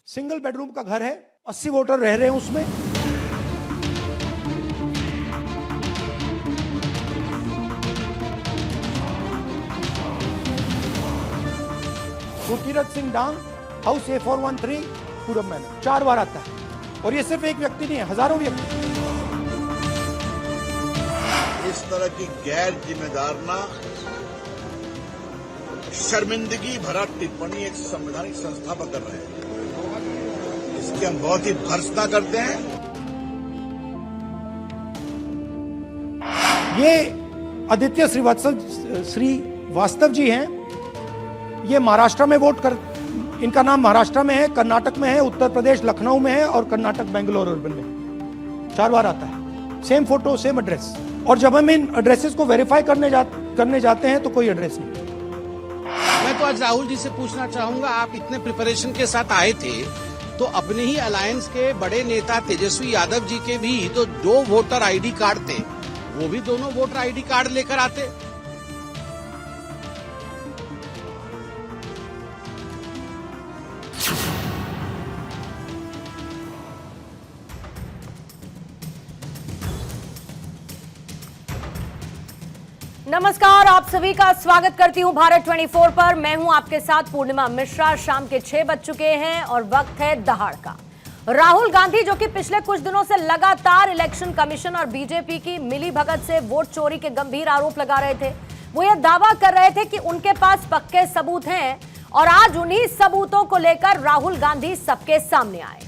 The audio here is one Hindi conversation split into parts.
सिंगल बेडरूम का घर है, 80 वोटर रह रहे हैं उसमें। गुरकीरत सिंह डांग, हाउस A413, पूरब मैनर, 4 बार आता है। और ये सिर्फ एक व्यक्ति नहीं है, हजारों व्यक्ति। इस तरह की गैर जिम्मेदाराना, शर्मिंदगी भरा टिप्पणी एक संवैधानिक संस्था पर कर रहे हैं। इसकी हम बहुत ही भर्त्सना करते हैं। ये आदित्य श्रीवास्तव जी हैं। ये महाराष्ट्र में इनका नाम महाराष्ट्र में है, कर्नाटक में है, उत्तर प्रदेश लखनऊ में है और कर्नाटक बेंगलोर अर्बन में 4 बार आता है। Same photo, same address. और जब हम इन एड्रेसेस को वेरीफाई करने जाते हैं तो कोई एड्रेस नहीं। मैं तो आज राहुल जी से पूछना चाहूंगा, आप इतने प्रिपरेशन के साथ आए थे तो अपने ही अलायंस के बड़े नेता तेजस्वी यादव जी के भी तो 2 वोटर आईडी कार्ड थे, वो भी दोनों वोटर आईडी कार्ड लेकर आते। नमस्कार, आप सभी का स्वागत करती हूं भारत 24 पर। मैं हूं आपके साथ पूर्णिमा मिश्रा। शाम के 6 बज चुके हैं और वक्त है दहाड़ का। राहुल गांधी, जो कि पिछले कुछ दिनों से लगातार इलेक्शन कमीशन और बीजेपी की मिलीभगत से वोट चोरी के गंभीर आरोप लगा रहे थे, वो ये दावा कर रहे थे कि उनके पास पक्के सबूत हैं और आज उन्हीं सबूतों को लेकर राहुल गांधी सबके सामने आए।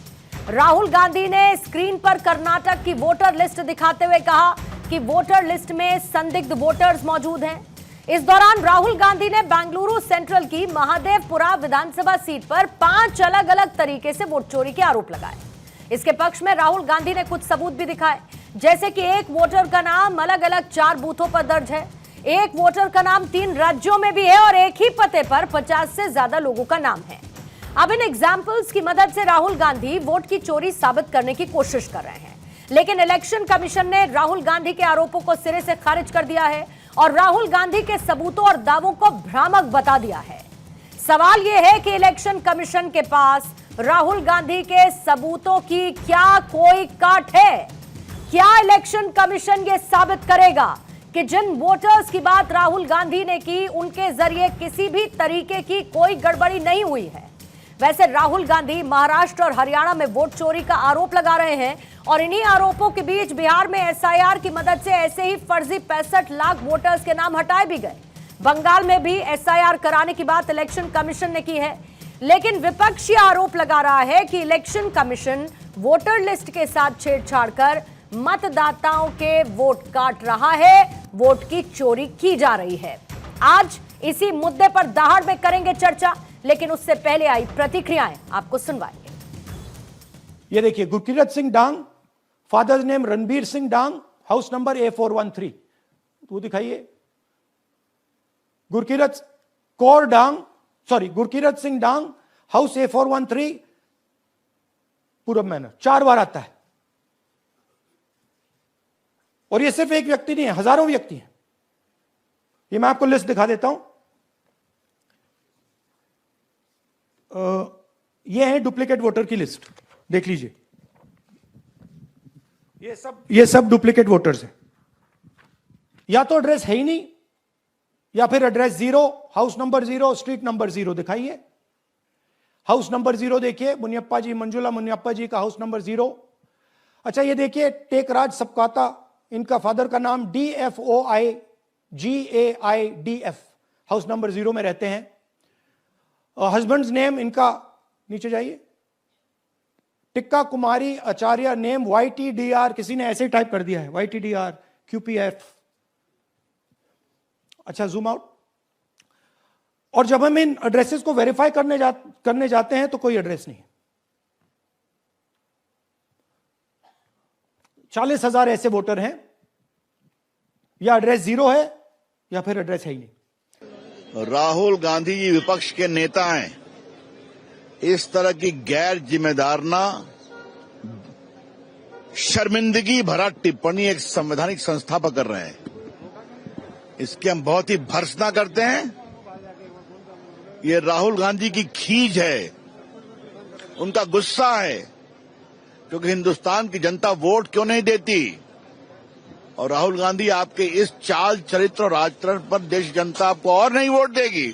राहुल गांधी ने स्क्रीन पर कर्नाटक की वोटर लिस्ट दिखाते हुए कहा कि वोटर लिस्ट में संदिग्ध वोटर्स मौजूद हैं। इस दौरान राहुल गांधी ने बेंगलुरु सेंट्रल की महादेवपुरा विधानसभा सीट पर 5 अलग अलग तरीके से वोट चोरी के आरोप लगाए। इसके पक्ष में राहुल गांधी ने कुछ सबूत भी दिखाए, जैसे कि एक वोटर का नाम अलग अलग 4 बूथों पर दर्ज है, एक वोटर का नाम 3 राज्यों में भी है और एक ही पते पर 50 से ज्यादा लोगों का नाम है। अब इन एग्जाम्पल्स की मदद से राहुल गांधी वोट की चोरी साबित करने की कोशिश कर रहे हैं, लेकिन इलेक्शन कमीशन ने राहुल गांधी के आरोपों को सिरे से खारिज कर दिया है और राहुल गांधी के सबूतों और दावों को भ्रामक बता दिया है। सवाल यह है कि इलेक्शन कमीशन के पास राहुल गांधी के सबूतों की क्या कोई काट है? क्या इलेक्शन कमीशन यह साबित करेगा कि जिन वोटर्स की बात राहुल गांधी ने की, उनके जरिए किसी भी तरीके की कोई गड़बड़ी नहीं हुई है? वैसे राहुल गांधी महाराष्ट्र और हरियाणा में वोट चोरी का आरोप लगा रहे हैं और इन्हीं आरोपों के बीच बिहार में एसआईआर की मदद से ऐसे ही फर्जी 65 लाख वोटर्स के नाम हटाए भी गए। बंगाल में भी एसआईआर कराने की बात इलेक्शन कमीशन ने की है, लेकिन विपक्ष यह आरोप लगा रहा है कि इलेक्शन कमीशन वोटर लिस्ट के साथ छेड़छाड़ कर मतदाताओं के वोट काट रहा है, वोट की चोरी की जा रही है। आज इसी मुद्दे पर दहाड़ में करेंगे चर्चा, लेकिन उससे पहले आई प्रतिक्रियाएं आपको सुनवाएंगे। ये देखिए, गुरकीरत सिंह डांग, फादर नेम रणबीर सिंह डांग, हाउस नंबर A413, वो दिखाइए। गुरकीरत सिंह डांग, हाउस A413, पूरब मैनर, 4 बार आता है। और ये सिर्फ एक व्यक्ति नहीं है, हजारों व्यक्ति हैं। ये मैं आपको लिस्ट दिखा देता हूं। ये है डुप्लीकेट वोटर की लिस्ट, देख लीजिए। ये सब डुप्लीकेट वोटर्स हैं। या तो एड्रेस है ही नहीं, या फिर address 0, house number 0, street number 0 दिखाइए। हाउस नंबर 0 देखिए, मुनियप्पा जी, मंजुला मुनियप्पा जी का हाउस नंबर 0। अच्छा, ये देखिए, टेकराज सबकाता, इनका फादर का नाम DFOIGAIDF, हाउस नंबर 0 में रहते हैं। हस्बैंड्स नेम इनका, नीचे जाइए, टिक्का कुमारी आचार्य, नेम YTDR, किसी ने ऐसे ही टाइप कर दिया है, YTDR QPF। अच्छा, जूम आउट। और जब हम इन एड्रेसेस को वेरीफाई करने जाते हैं तो कोई एड्रेस नहीं। 40,000 ऐसे वोटर हैं, या एड्रेस 0 है या फिर एड्रेस है ही नहीं। राहुल गांधी जी विपक्ष के नेता हैं। इस तरह की गैर जिम्मेदाराना, शर्मिंदगी भरा टिप्पणी एक संवैधानिक संस्था पर कर रहे हैं। इसकी हम बहुत ही भर्त्सना करते हैं। ये राहुल गांधी की खींच है उनका गुस्सा है, क्योंकि हिंदुस्तान की जनता वोट क्यों नहीं देती। और राहुल गांधी आपके इस चाल चरित्र और आचरण पर देश जनता आपको और नहीं वोट देगी।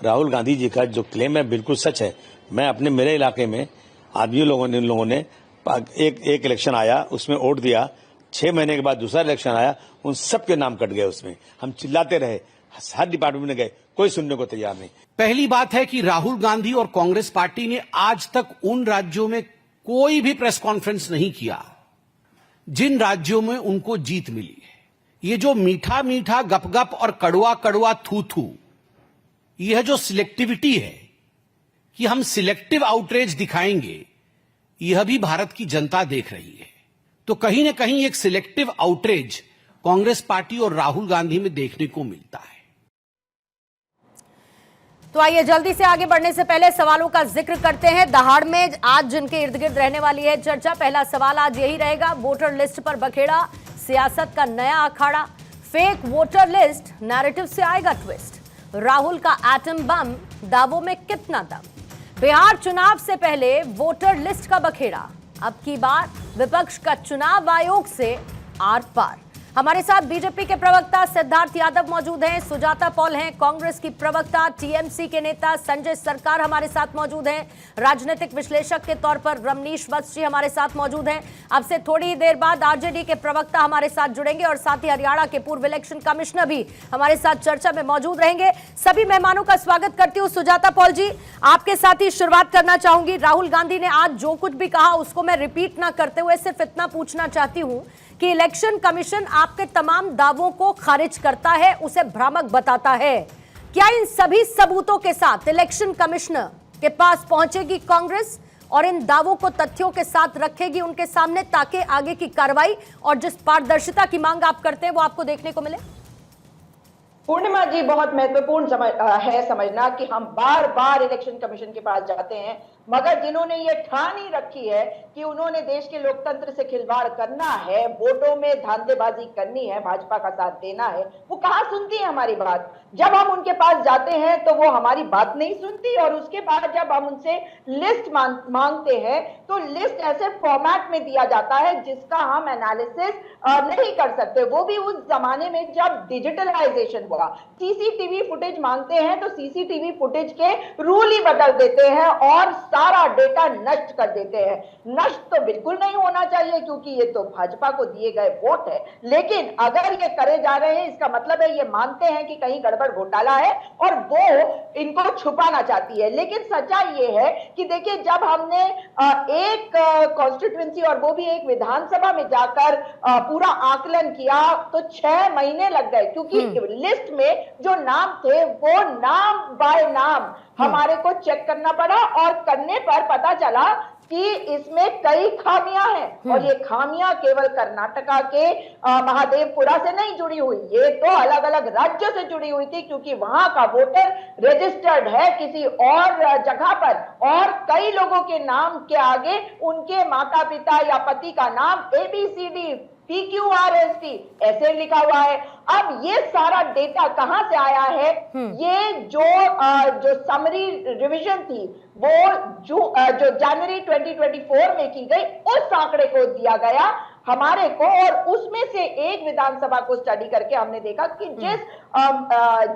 राहुल गांधी जी का जो क्लेम है बिल्कुल सच है। मैं मेरे इलाके में आदमी लोगों ने एक इलेक्शन आया, उसमें वोट दिया, 6 महीने के बाद दूसरा इलेक्शन आया, उन सबके नाम कट गए। उसमें हम चिल्लाते रहे, हर डिपार्टमेंट में गए, कोई सुनने को तैयार नहीं। पहली बात है कि राहुल गांधी और कांग्रेस पार्टी ने आज तक उन राज्यों में कोई भी प्रेस कॉन्फ्रेंस नहीं किया जिन राज्यों में उनको जीत मिली है। ये जो मीठा मीठा गपगप और कड़वा कड़वा थू थू, यह जो सिलेक्टिविटी है कि हम सिलेक्टिव आउटरीच दिखाएंगे, यह भी भारत की जनता देख रही है। तो कहीं ना कहीं एक सिलेक्टिव आउटरीच कांग्रेस पार्टी और राहुल गांधी में देखने को मिलता है। तो आइए जल्दी से आगे बढ़ने से पहले सवालों का जिक्र करते हैं। दहाड़ में आज जिनके इर्द गिर्द रहने वाली है चर्चा, पहला सवाल आज यही रहेगा, वोटर लिस्ट पर बखेड़ा, सियासत का नया अखाड़ा, फेक वोटर लिस्ट नैरेटिव से आएगा ट्विस्ट, राहुल का एटम बम दावों में कितना दम, बिहार चुनाव से पहले वोटर लिस्ट का बखेड़ा, अब की बार विपक्ष का चुनाव आयोग से आर पार। हमारे साथ बीजेपी के प्रवक्ता सिद्धार्थ यादव मौजूद हैं, सुजाता पॉल हैं, कांग्रेस की प्रवक्ता, टीएमसी के नेता संजय सरकार हमारे साथ मौजूद हैं, राजनीतिक विश्लेषक के तौर पर रमनीश वत्स जी हमारे साथ मौजूद हैं। अब से थोड़ी ही देर बाद आरजेडी के प्रवक्ता हमारे साथ जुड़ेंगे और साथ ही हरियाणा के पूर्व इलेक्शन कमिश्नर भी हमारे साथ चर्चा में मौजूद रहेंगे। सभी मेहमानों का स्वागत करती हूँ। सुजाता पॉल जी, आपके साथ ही शुरुआत करना चाहूंगी। राहुल गांधी ने आज जो कुछ भी कहा उसको मैं रिपीट ना करते हुए सिर्फ इतना पूछना चाहती हूँ कि इलेक्शन कमीशन आपके तमाम दावों को खारिज करता है, उसे भ्रामक बताता है। क्या इन सभी सबूतों के साथ इलेक्शन कमिश्नर के पास पहुंचेगी कांग्रेस और इन दावों को तथ्यों के साथ रखेगी उनके सामने, ताकि आगे की कार्रवाई और जिस पारदर्शिता की मांग आप करते हैं वो आपको देखने को मिले? पूर्णिमा जी, बहुत महत्वपूर्ण है समझना कि हम बार बार इलेक्शन कमीशन के पास जाते हैं, मगर जिन्होंने ये ठान ही रखी है कि उन्होंने देश के लोकतंत्र से खिलवाड़ करना है, वोटों में धांधलेबाजी करनी है, भाजपा का साथ देना है, वो कहाँ सुनती है हमारी बात। जब हम उनके पास जाते हैं तो वो हमारी बात नहीं सुनती, और उसके बाद जब हम उनसे लिस्ट मांगते हैं तो लिस्ट ऐसे फॉर्मेट में दिया जाता है जिसका हम एनालिसिस नहीं कर सकते, वो भी उस जमाने में जब डिजिटलाइजेशन हुआ। सीसीटीवी फुटेज मांगते हैं तो सीसीटीवी फुटेज के रूल ही बदल देते हैं और सारा डेटा नष्ट कर देते हैं। नष्ट तो बिल्कुल नहीं होना चाहिए क्योंकि ये तो भाजपा को दिए गए वोट है, लेकिन अगर ये करे जा रहे हैं इसका मतलब है ये मानते हैं कि कहीं गड़बड़ घोटाला है और वो इनको छुपाना चाहती है। लेकिन सच्चाई ये है कि देखिए, जब हमने एक कॉन्स्टिट्यूएंसी और वो भी एक विधानसभा में जाकर पूरा आकलन किया तो 6 महीने लग गए, क्योंकि लिस्ट में जो नाम थे वो नाम बाय नाम हमारे को चेक करना पड़ा और करने पर पता चला कि इसमें कई खामियां हैं, और ये खामियां केवल कर्नाटका के महादेवपुरा से नहीं जुड़ी हुई, ये तो अलग अलग राज्यों से जुड़ी हुई थी, क्योंकि वहां का वोटर रजिस्टर्ड है किसी और जगह पर, और कई लोगों के नाम के आगे उनके माता पिता या पति का नाम ABCD PQRST ऐसे लिखा हुआ है। अब ये सारा डेटा कहां से आया है? ये जो समरी रिवीजन थी वो जो जनवरी 2024 में की गई, उस आंकड़े को दिया गया हमारे को, और उसमें से एक विधानसभा को स्टडी करके हमने देखा कि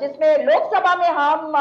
जिसमें लोकसभा में हम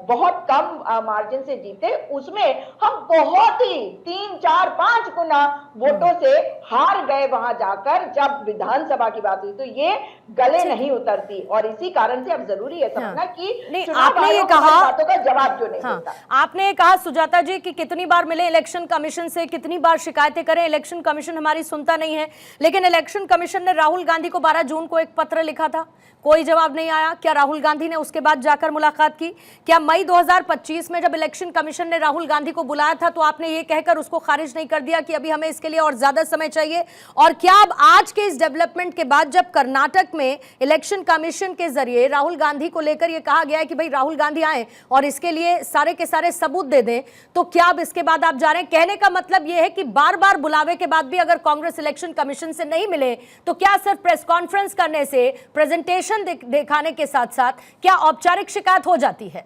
बहुत कम मार्जिन से जीते, उसमें हम बहुत ही 3, 4, 5 गुना वोटों से हार गए वहां जाकर जब विधानसभा की बात हुई। तो ये गले नहीं उतरती, और इसी कारण से अब जरूरी है समझना कि आपने ये कहा बातों का जवाब जो नहीं देता। आपने ये कहा सुजाता जी कि कितनी बार मिले इलेक्शन कमीशन से, कितनी बार शिकायतें करें, इलेक्शन कमीशन हमारी सुनता नहीं है। लेकिन इलेक्शन कमीशन ने राहुल गांधी को 12 जून को एक पत्र लिखा था, कोई जवाब नहीं आया। क्या राहुल गांधी ने उसके बाद जाकर मुलाकात की? क्या मई 2025 में जब इलेक्शन कमीशन ने राहुल गांधी को बुलाया था तो आपने ये कहकर उसको खारिज नहीं कर दिया कि अभी हमें इसके लिए और ज्यादा समय चाहिए? और क्या अब आज के इस डेवलपमेंट के बाद जब कर्नाटक में इलेक्शन कमीशन के जरिए राहुल गांधी को लेकर यह कहा गया है कि भाई राहुल गांधी आए और इसके लिए सारे के सारे सबूत दे दें, तो क्या अब इसके बाद आप जा रहे हैं? कहने का मतलब यह है कि बार बार बुलावे के बाद भी अगर कांग्रेस इलेक्शन कमीशन से नहीं मिले तो क्या सिर्फ प्रेस कॉन्फ्रेंस करने से, प्रेजेंटेशन दिखाने के साथ साथ क्या औपचारिक शिकायत हो जाती है?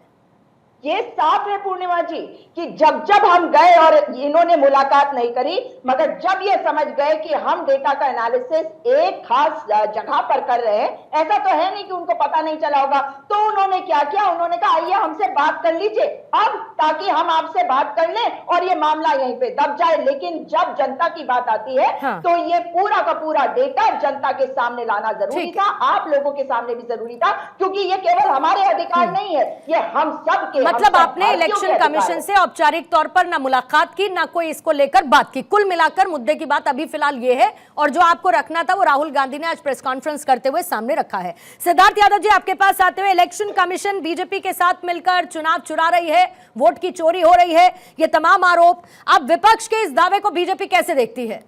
ये साफ है पूर्णिमा जी कि जब जब हम गए और इन्होंने मुलाकात नहीं करी, मगर जब ये समझ गए कि हम डेटा का एनालिसिस एक खास जगह पर कर रहे हैं, ऐसा तो है नहीं कि उनको पता नहीं चला होगा, तो उन्होंने क्या किया, उन्होंने कहा आइए हमसे बात कर लीजिए अब, ताकि हम आपसे बात कर लें और ये मामला यहीं पे दब जाए। लेकिन जब जनता की बात आती है तो ये पूरा का पूरा डेटा जनता के सामने लाना जरूरी था, आप लोगों के सामने भी जरूरी था, क्योंकि ये केवल हमारे अधिकार नहीं है, ये हम सब के, मतलब आपने इलेक्शन कमीशन से औपचारिक तौर पर ना मुलाकात की, ना कोई इसको लेकर बात की। कुल मिलाकर मुद्दे की बात अभी फिलहाल ये है, और जो आपको रखना था वो राहुल गांधी ने आज प्रेस कॉन्फ्रेंस करते हुए सामने रखा है। सिद्धार्थ यादव जी, आपके पास आते हुए, इलेक्शन कमीशन बीजेपी के साथ मिलकर चुनाव चुरा रही है, वोट की चोरी हो रही है, ये तमाम आरोप, आप विपक्ष के इस दावे को बीजेपी कैसे देखती है?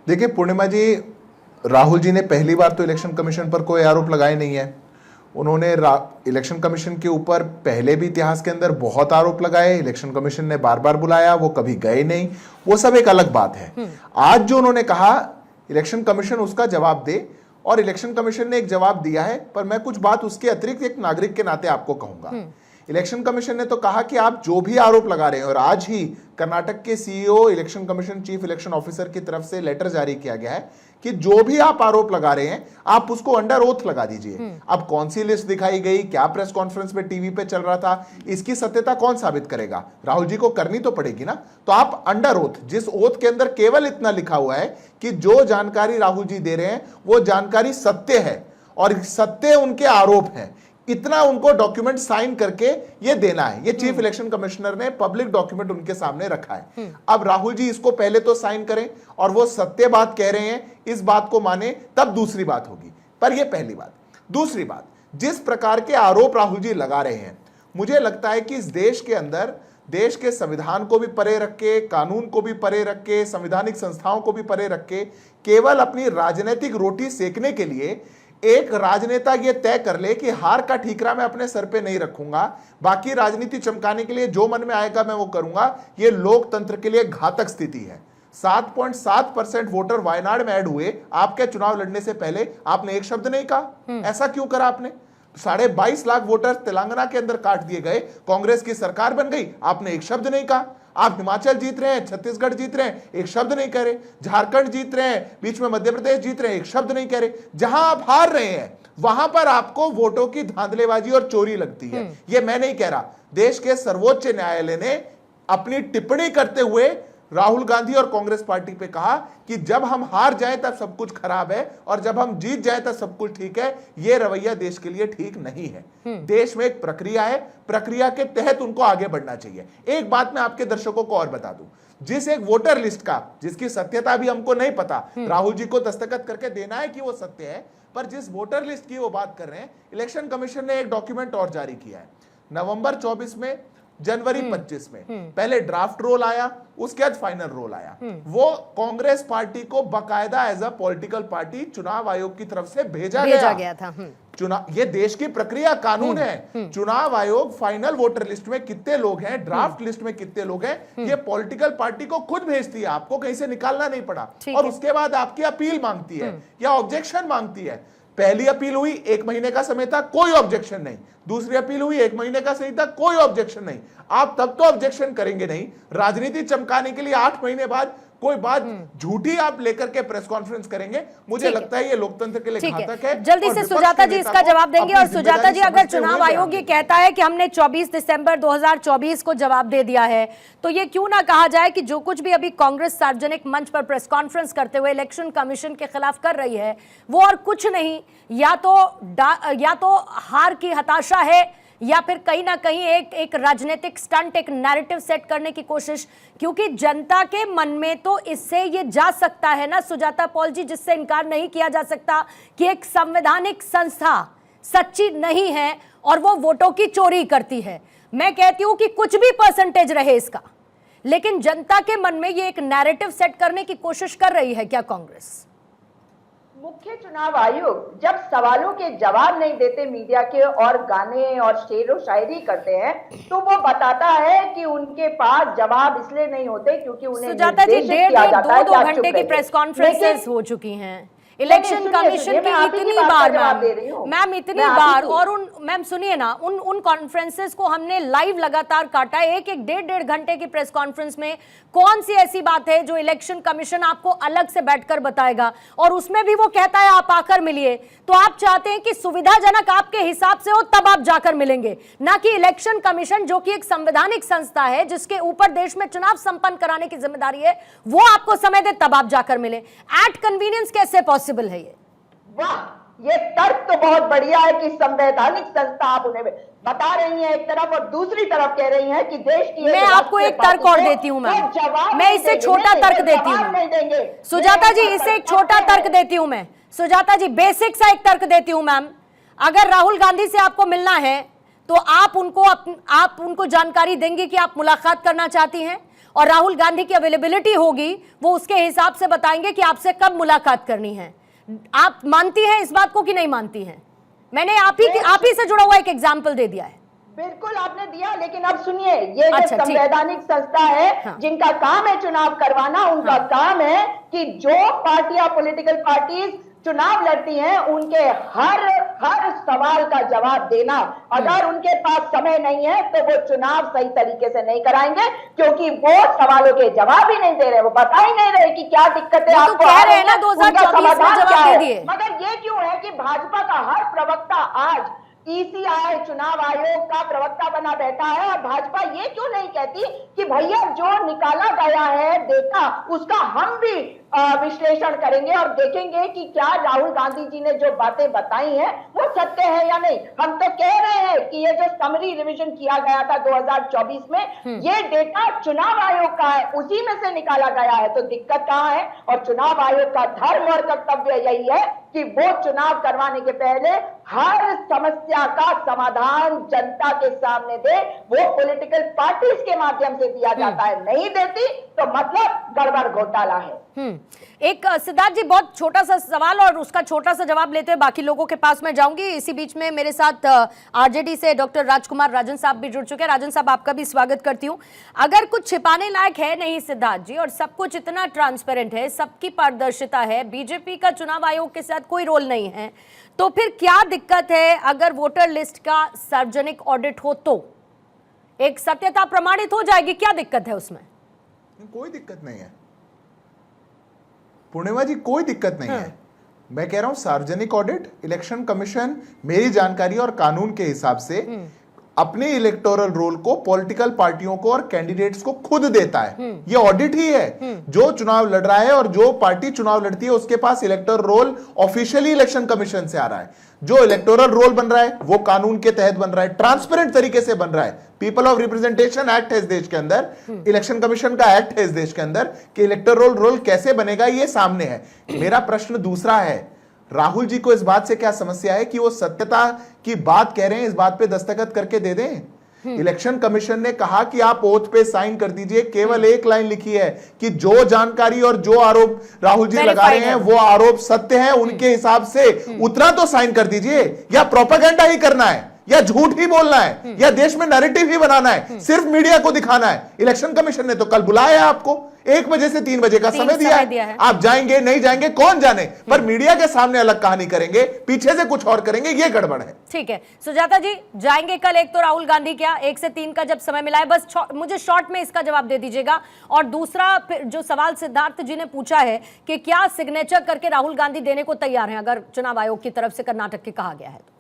देखिए पूर्णिमा जी, राहुल जी ने पहली बार तो इलेक्शन कमीशन पर कोई आरोप लगाए नहीं है। उन्होंने इलेक्शन कमीशन के ऊपर पहले भी इतिहास के अंदर बहुत आरोप लगाए, इलेक्शन कमीशन ने बार बार बुलाया, वो कभी गए नहीं, वो सब एक अलग बात है। आज जो उन्होंने कहा इलेक्शन कमीशन उसका जवाब दे, और इलेक्शन कमीशन ने एक जवाब दिया है, पर मैं कुछ बात उसके अतिरिक्त एक नागरिक के नाते आपको कहूंगा। इलेक्शन कमीशन ने तो कहा कि आप जो भी आरोप लगा रहे हैं, और आज ही कर्नाटक के CEO, election commission chief election officer की तरफ से लेटर जारी किया गया है कि जो भी आप आरोप लगा रहे हैं आप उसको अंडर ओथ लगा दीजिए। अब कौन सी लिस्ट दिखाई गई, क्या प्रेस कॉन्फ्रेंस में टीवी पे चल रहा था, इसकी सत्यता कौन साबित करेगा? राहुल जी को करनी तो पड़ेगी ना। तो आप अंडर ओथ, जिस ओथ के अंदर केवल इतना लिखा हुआ है कि जो जानकारी राहुल जी दे रहे हैं वो जानकारी सत्य है और सत्य उनके आरोप हैं, इतना उनको डॉक्यूमेंट साइन करके ये देना है। ये चीफ इलेक्शन कमिश्नर ने पब्लिक डॉक्यूमेंट उनके सामने रखा है। अब राहुल जी इसको पहले तो साइन करें और वो सत्य बात कह रहे हैं, इस बात को माने, तब दूसरी बात होगी। पर ये पहली बात। दूसरी बात, जिस प्रकार के आरोप राहुल जी लगा रहे हैं, मुझे लगता है कि इस देश के अंदर देश के संविधान को भी परे रख के, कानून को भी परे रख के, संवैधानिक संस्थाओं को भी परे रख के, केवल अपनी राजनीतिक रोटी सेकने के लिए एक राजनेता ये तय कर ले कि हार का ठीकरा मैं अपने सर पे नहीं रखूंगा, बाकी राजनीति चमकाने के लिए जो मन में आएगा मैं वो करूंगा, ये लोकतंत्र के लिए घातक स्थिति है। 7.7% वोटर वायनाड में ऐड हुए आपके चुनाव लड़ने से पहले, आपने एक शब्द नहीं कहा। ऐसा क्यों करा आपने? 22.5 लाख वोटर तेलंगाना के अंदर काट दिए गए, कांग्रेस की सरकार बन गई, आपने एक शब्द नहीं कहा। आप हिमाचल जीत रहे हैं, छत्तीसगढ़ जीत रहे हैं, एक शब्द नहीं कह रहे, झारखंड जीत रहे हैं, बीच में मध्य प्रदेश जीत रहे हैं, एक शब्द नहीं कह रहे। जहां आप हार रहे हैं वहां पर आपको वोटों की धांधलेबाजी और चोरी लगती है। ये मैं नहीं कह रहा, देश के सर्वोच्च न्यायालय ने अपनी टिप्पणी करते हुए राहुल गांधी और कांग्रेस पार्टी पे कहा कि जब हम हार जाएं तब सब कुछ खराब है और जब हम जीत जाएं तब सब कुछ ठीक है। ये रवैया देश के लिए ठीक नहीं है। देश में एक प्रक्रिया है, प्रक्रिया के तहत उनको आगे बढ़ना चाहिए। एक बात मैं आपके दर्शकों को और बता दूं, जिस एक वोटर लिस्ट का, जिसकी सत्यता भी हमको नहीं पता, राहुल जी को दस्तखत करके देना है कि वो सत्य है, पर जिस वोटर लिस्ट की वो बात कर रहे हैं, इलेक्शन कमीशन ने एक डॉक्यूमेंट और जारी किया है। नवंबर 24 में, जनवरी 25 में पहले ड्राफ्ट रोल आया, उसके बाद फाइनल रोल आया। वो कांग्रेस पार्टी को बकायदा एज अ पॉलिटिकल पार्टी चुनाव आयोग की तरफ से भेजा गया था। चुनाव, ये देश की प्रक्रिया, कानून है। चुनाव आयोग फाइनल वोटर लिस्ट में कितने लोग हैं, ड्राफ्ट लिस्ट में कितने लोग हैं, ये पॉलिटिकल पार्टी को खुद भेजती है, आपको कहीं से निकालना नहीं पड़ा। और उसके बाद आपकी अपील मांगती है या ऑब्जेक्शन मांगती है। पहली अपील हुई, 1 महीने का समय था, कोई ऑब्जेक्शन नहीं। दूसरी अपील हुई, 1 महीने का समय था, कोई ऑब्जेक्शन नहीं। आप तब तो ऑब्जेक्शन करेंगे नहीं, राजनीति चमकाने के लिए 8 महीने बाद कोई बात झूठी आप लेकर के प्रेस कॉन्फ्रेंस करेंगे। मुझे लगता है ये लोकतंत्र के लिए घातक है। जल्दी से सुजाता जी इसका जवाब देंगे। और सुजाता जी, अगर चुनाव आयोग ये कहता है कि हमने 24 दिसंबर 2024 को जवाब दे दिया है, तो ये क्यों ना कहा जाए कि जो कुछ भी अभी कांग्रेस सार्वजनिक मंच पर प्रेस कॉन्फ्रेंस करते हुए इलेक्शन कमीशन के खिलाफ कर रही है, वो और कुछ नहीं, या तो हार की हताशा है, या फिर कहीं ना कहीं एक राजनीतिक स्टंट, एक नैरेटिव सेट करने की कोशिश। क्योंकि जनता के मन में तो इससे ये जा सकता है ना सुजाता पॉल जी, जिससे इनकार नहीं किया जा सकता कि एक संवैधानिक संस्था सच्ची नहीं है और वो वोटों की चोरी करती है। मैं कहती हूं कि कुछ भी परसेंटेज रहे इसका, लेकिन जनता के मन में ये एक नैरेटिव सेट करने की कोशिश कर रही है क्या कांग्रेस? मुख्य चुनाव आयोग जब सवालों के जवाब नहीं देते मीडिया के और गाने और शेर व शायरी करते हैं, तो वो बताता है कि उनके पास जवाब इसलिए नहीं होते क्योंकि उन्हें सुजाता जी, 1.5-2 घंटे की प्रेस कॉन्फ्रेंसेस हो चुकी हैं, इलेक्शन सुनिए, कमीशन सुनिए, की मैं आप ही की इतनी बात का बार जवाब दे रही हूँ। मैम इतनी मैं आप ही बार, की- और उन मैम सुनिए ना, उन कॉन्फ्रेंसेस को हमने लाइव लगातार काटा, एक एक डेढ़ घंटे की प्रेस कॉन्फ्रेंस में कौन सी ऐसी बात है जो इलेक्शन कमीशन आपको अलग से बैठकर बताएगा, और उसमें भी वो कहता है आप आकर मिलिए। तो आप चाहते हैं कि सुविधाजनक आपके हिसाब से हो तब आप जाकर मिलेंगे, ना कि इलेक्शन कमीशन जो कि एक संवैधानिक संस्था है जिसके ऊपर देश में चुनाव संपन्न कराने की जिम्मेदारी है, वो आपको समय दे तब आप जाकर मिले। एट कन्वीनियंस कैसे पॉसिबल है ये? वाह, ये तर्क तो बहुत बढ़िया है कि संवैधानिक संस्था आप उन्हें बता रही हैं एक तरफ, और दूसरी तरफ कह रही हैं कि देश की मैं आपको एक तर्क और देती हूं मैम, मैं इससे छोटा तर्क देती हूं सुजाता जी, इससे एक छोटा तर्क देती हूं मैं सुजाता जी, बेसिक सा एक तर्क देती हूं मैम। अगर राहुल गांधी से आपको मिलना है तो आप उनको जानकारी देंगे कि आप मुलाकात करना चाहती हैं, और राहुल गांधी की अवेलेबिलिटी होगी, वो उसके हिसाब से बताएंगे कि आपसे कब मुलाकात करनी है। आप मानती हैं इस बात को कि नहीं मानती हैं? मैंने आप ही से जुड़ा हुआ एक एग्जाम्पल दे दिया है। बिल्कुल आपने दिया, लेकिन अब सुनिए, ये जो अच्छा, ठीक। संवैधानिक संस्था है, हाँ। जिनका काम है चुनाव करवाना, उनका काम है कि जो पार्टियां, पॉलिटिकल पार्टीज चुनाव लड़ती हैं, उनके हर सवाल का जवाब देना। अगर उनके पास समय नहीं है तो वो चुनाव सही तरीके से नहीं कराएंगे, क्योंकि वो सवालों के जवाब ही नहीं दे रहे, वो बता ही नहीं रहे कि क्या दिक्कत है। वो तो आपको कह रहे हैं ना, उनका 2024 में समाधान जवाब क्या दे है? दिए। मगर ये क्यों है कि भाजपा का हर प्रवक्ता आज ईसीआई चुनाव आयोग का प्रवक्ता बना बैठा है, और भाजपा ये क्यों नहीं कहती कि भैया जो निकाला गया है डेटा, उसका हम भी विश्लेषण करेंगे और देखेंगे कि क्या राहुल गांधी जी ने जो बातें बताई हैं वो सत्य है या नहीं। हम तो कह रहे हैं कि ये जो समरी रिवीजन किया गया था 2024 में, ये डेटा चुनाव आयोग का है, उसी में से निकाला गया है। तो दिक्कत कहां है? और चुनाव आयोग का धर्म और कर्तव्य यही है कि वो चुनाव करवाने के पहले हर समस्या का समाधान जनता के सामने दे। वो पॉलिटिकल पार्टीज के माध्यम से दिया जाता है, नहीं देती तो मतलब गड़बड़ घोटाला है। एक सिद्धार्थ जी, बहुत छोटा सा सवाल और उसका छोटा सा जवाब लेते हुए बाकी लोगों के पास मैं जाऊंगी। इसी बीच में मेरे साथ आरजेडी से डॉक्टर राजकुमार राजन साहब भी जुड़ चुके हैं। राजन साहब, आपका भी स्वागत करती हूं। अगर कुछ छिपाने लायक है नहीं सिद्धार्थ जी, और सब कुछ इतना ट्रांसपेरेंट है, सबकी पारदर्शिता है, बीजेपी का चुनाव आयोग के साथ कोई रोल नहीं है, तो फिर क्या दिक्कत है अगर वोटर लिस्ट का सार्वजनिक ऑडिट हो? तो एक सत्यता प्रमाणित हो जाएगी, क्या दिक्कत है उसमें? कोई दिक्कत नहीं है पूर्णिमा जी, कोई दिक्कत नहीं है। मैं कह रहा हूं सार्वजनिक ऑडिट इलेक्शन कमीशन मेरी जानकारी और कानून के हिसाब से अपने इलेक्टोरल रोल को पॉलिटिकल पार्टियों को और कैंडिडेट्स को खुद देता है। ये ऑडिट ही है। जो चुनाव लड़ रहा है और जो पार्टी चुनाव लड़ती है उसके पास electoral roll officially election commission से आ रहा है। जो इलेक्टोरल रोल बन रहा है वो कानून के तहत बन रहा है, ट्रांसपेरेंट तरीके से बन रहा है। पीपल ऑफ रिप्रेजेंटेशन एक्ट है इस देश के अंदर, इलेक्शन कमीशन का एक्ट है इस देश के अंदर, कि इलेक्टोरल रोल कैसे बनेगा ये सामने है। मेरा प्रश्न दूसरा है, राहुल जी को इस बात से क्या समस्या है कि वो सत्यता की बात कह रहे हैं, इस बात पे दस्तखत करके दे दें? इलेक्शन कमीशन ने कहा कि आप ओथ पे साइन कर दीजिए, केवल एक लाइन लिखी है कि जो जानकारी और जो आरोप राहुल जी लगा रहे हैं वो आरोप सत्य है उनके हिसाब से, उतना तो साइन कर दीजिए। या प्रोपेगेंडा ही करना है, या झूठ ही बोलना है, या देश में नैरेटिव ही बनाना है, सिर्फ मीडिया को दिखाना है? इलेक्शन कमीशन ने तो कल बुलाया है आपको, 1 बजे से 3 बजे का समय दिया है। आप जाएंगे नहीं जाएंगे कौन जाने, पर मीडिया के सामने अलग कहानी करेंगे, पीछे से कुछ और करेंगे, ये गड़बड़ है। ठीक है सुजाता जी, जाएंगे कल। एक तो राहुल गांधी क्या 1 से 3 का जब समय मिला है, बस मुझे शॉर्ट में इसका जवाब दे दीजिएगा। और दूसरा जो सवाल सिद्धार्थ जी ने पूछा है कि क्या सिग्नेचर करके राहुल गांधी देने को तैयार हैं अगर चुनाव आयोग की तरफ से कर्नाटक के कहा गया है तो?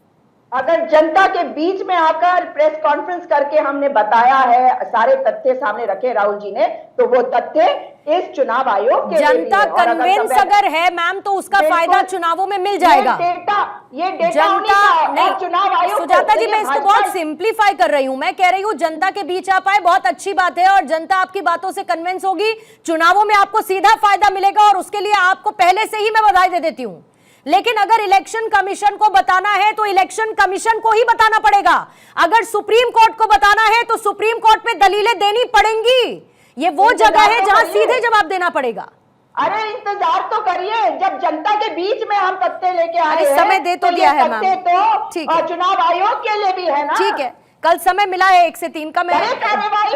अगर जनता के बीच में आकर प्रेस कॉन्फ्रेंस करके हमने बताया है, सारे तथ्य सामने रखे राहुल जी ने, तो वो तथ्य इस चुनाव आयोग के जनता कन्विंस अगर है मैम तो उसका फायदा चुनावों में मिल जाएगा। ये डेटा जनता नहीं, चुनाव आयोग। सुजाता जी मैं इसको बहुत सिंप्लीफाई कर रही हूं। मैं कह रही हूं जनता के बीच आप आए, बहुत अच्छी बात है, और जनता आपकी बातों से कन्विंस होगी, चुनावों में आपको सीधा फायदा मिलेगा, और उसके लिए आपको पहले से ही मैं बधाई दे देती हूं। लेकिन अगर इलेक्शन कमीशन को बताना है तो इलेक्शन कमीशन को ही बताना पड़ेगा। अगर सुप्रीम कोर्ट को बताना है तो सुप्रीम कोर्ट में दलीलें देनी पड़ेंगी। ये वो जगह है जहां सीधे जवाब देना पड़ेगा। अरे इंतजार तो करिए, जब जनता के बीच में हम तथ्य लेके आए हैं, समय दे तो दिया है मैम, तो चुनाव आयोग के लिए भी है ना। ठीक है, कल समय मिला है 1 से 3 का। मैं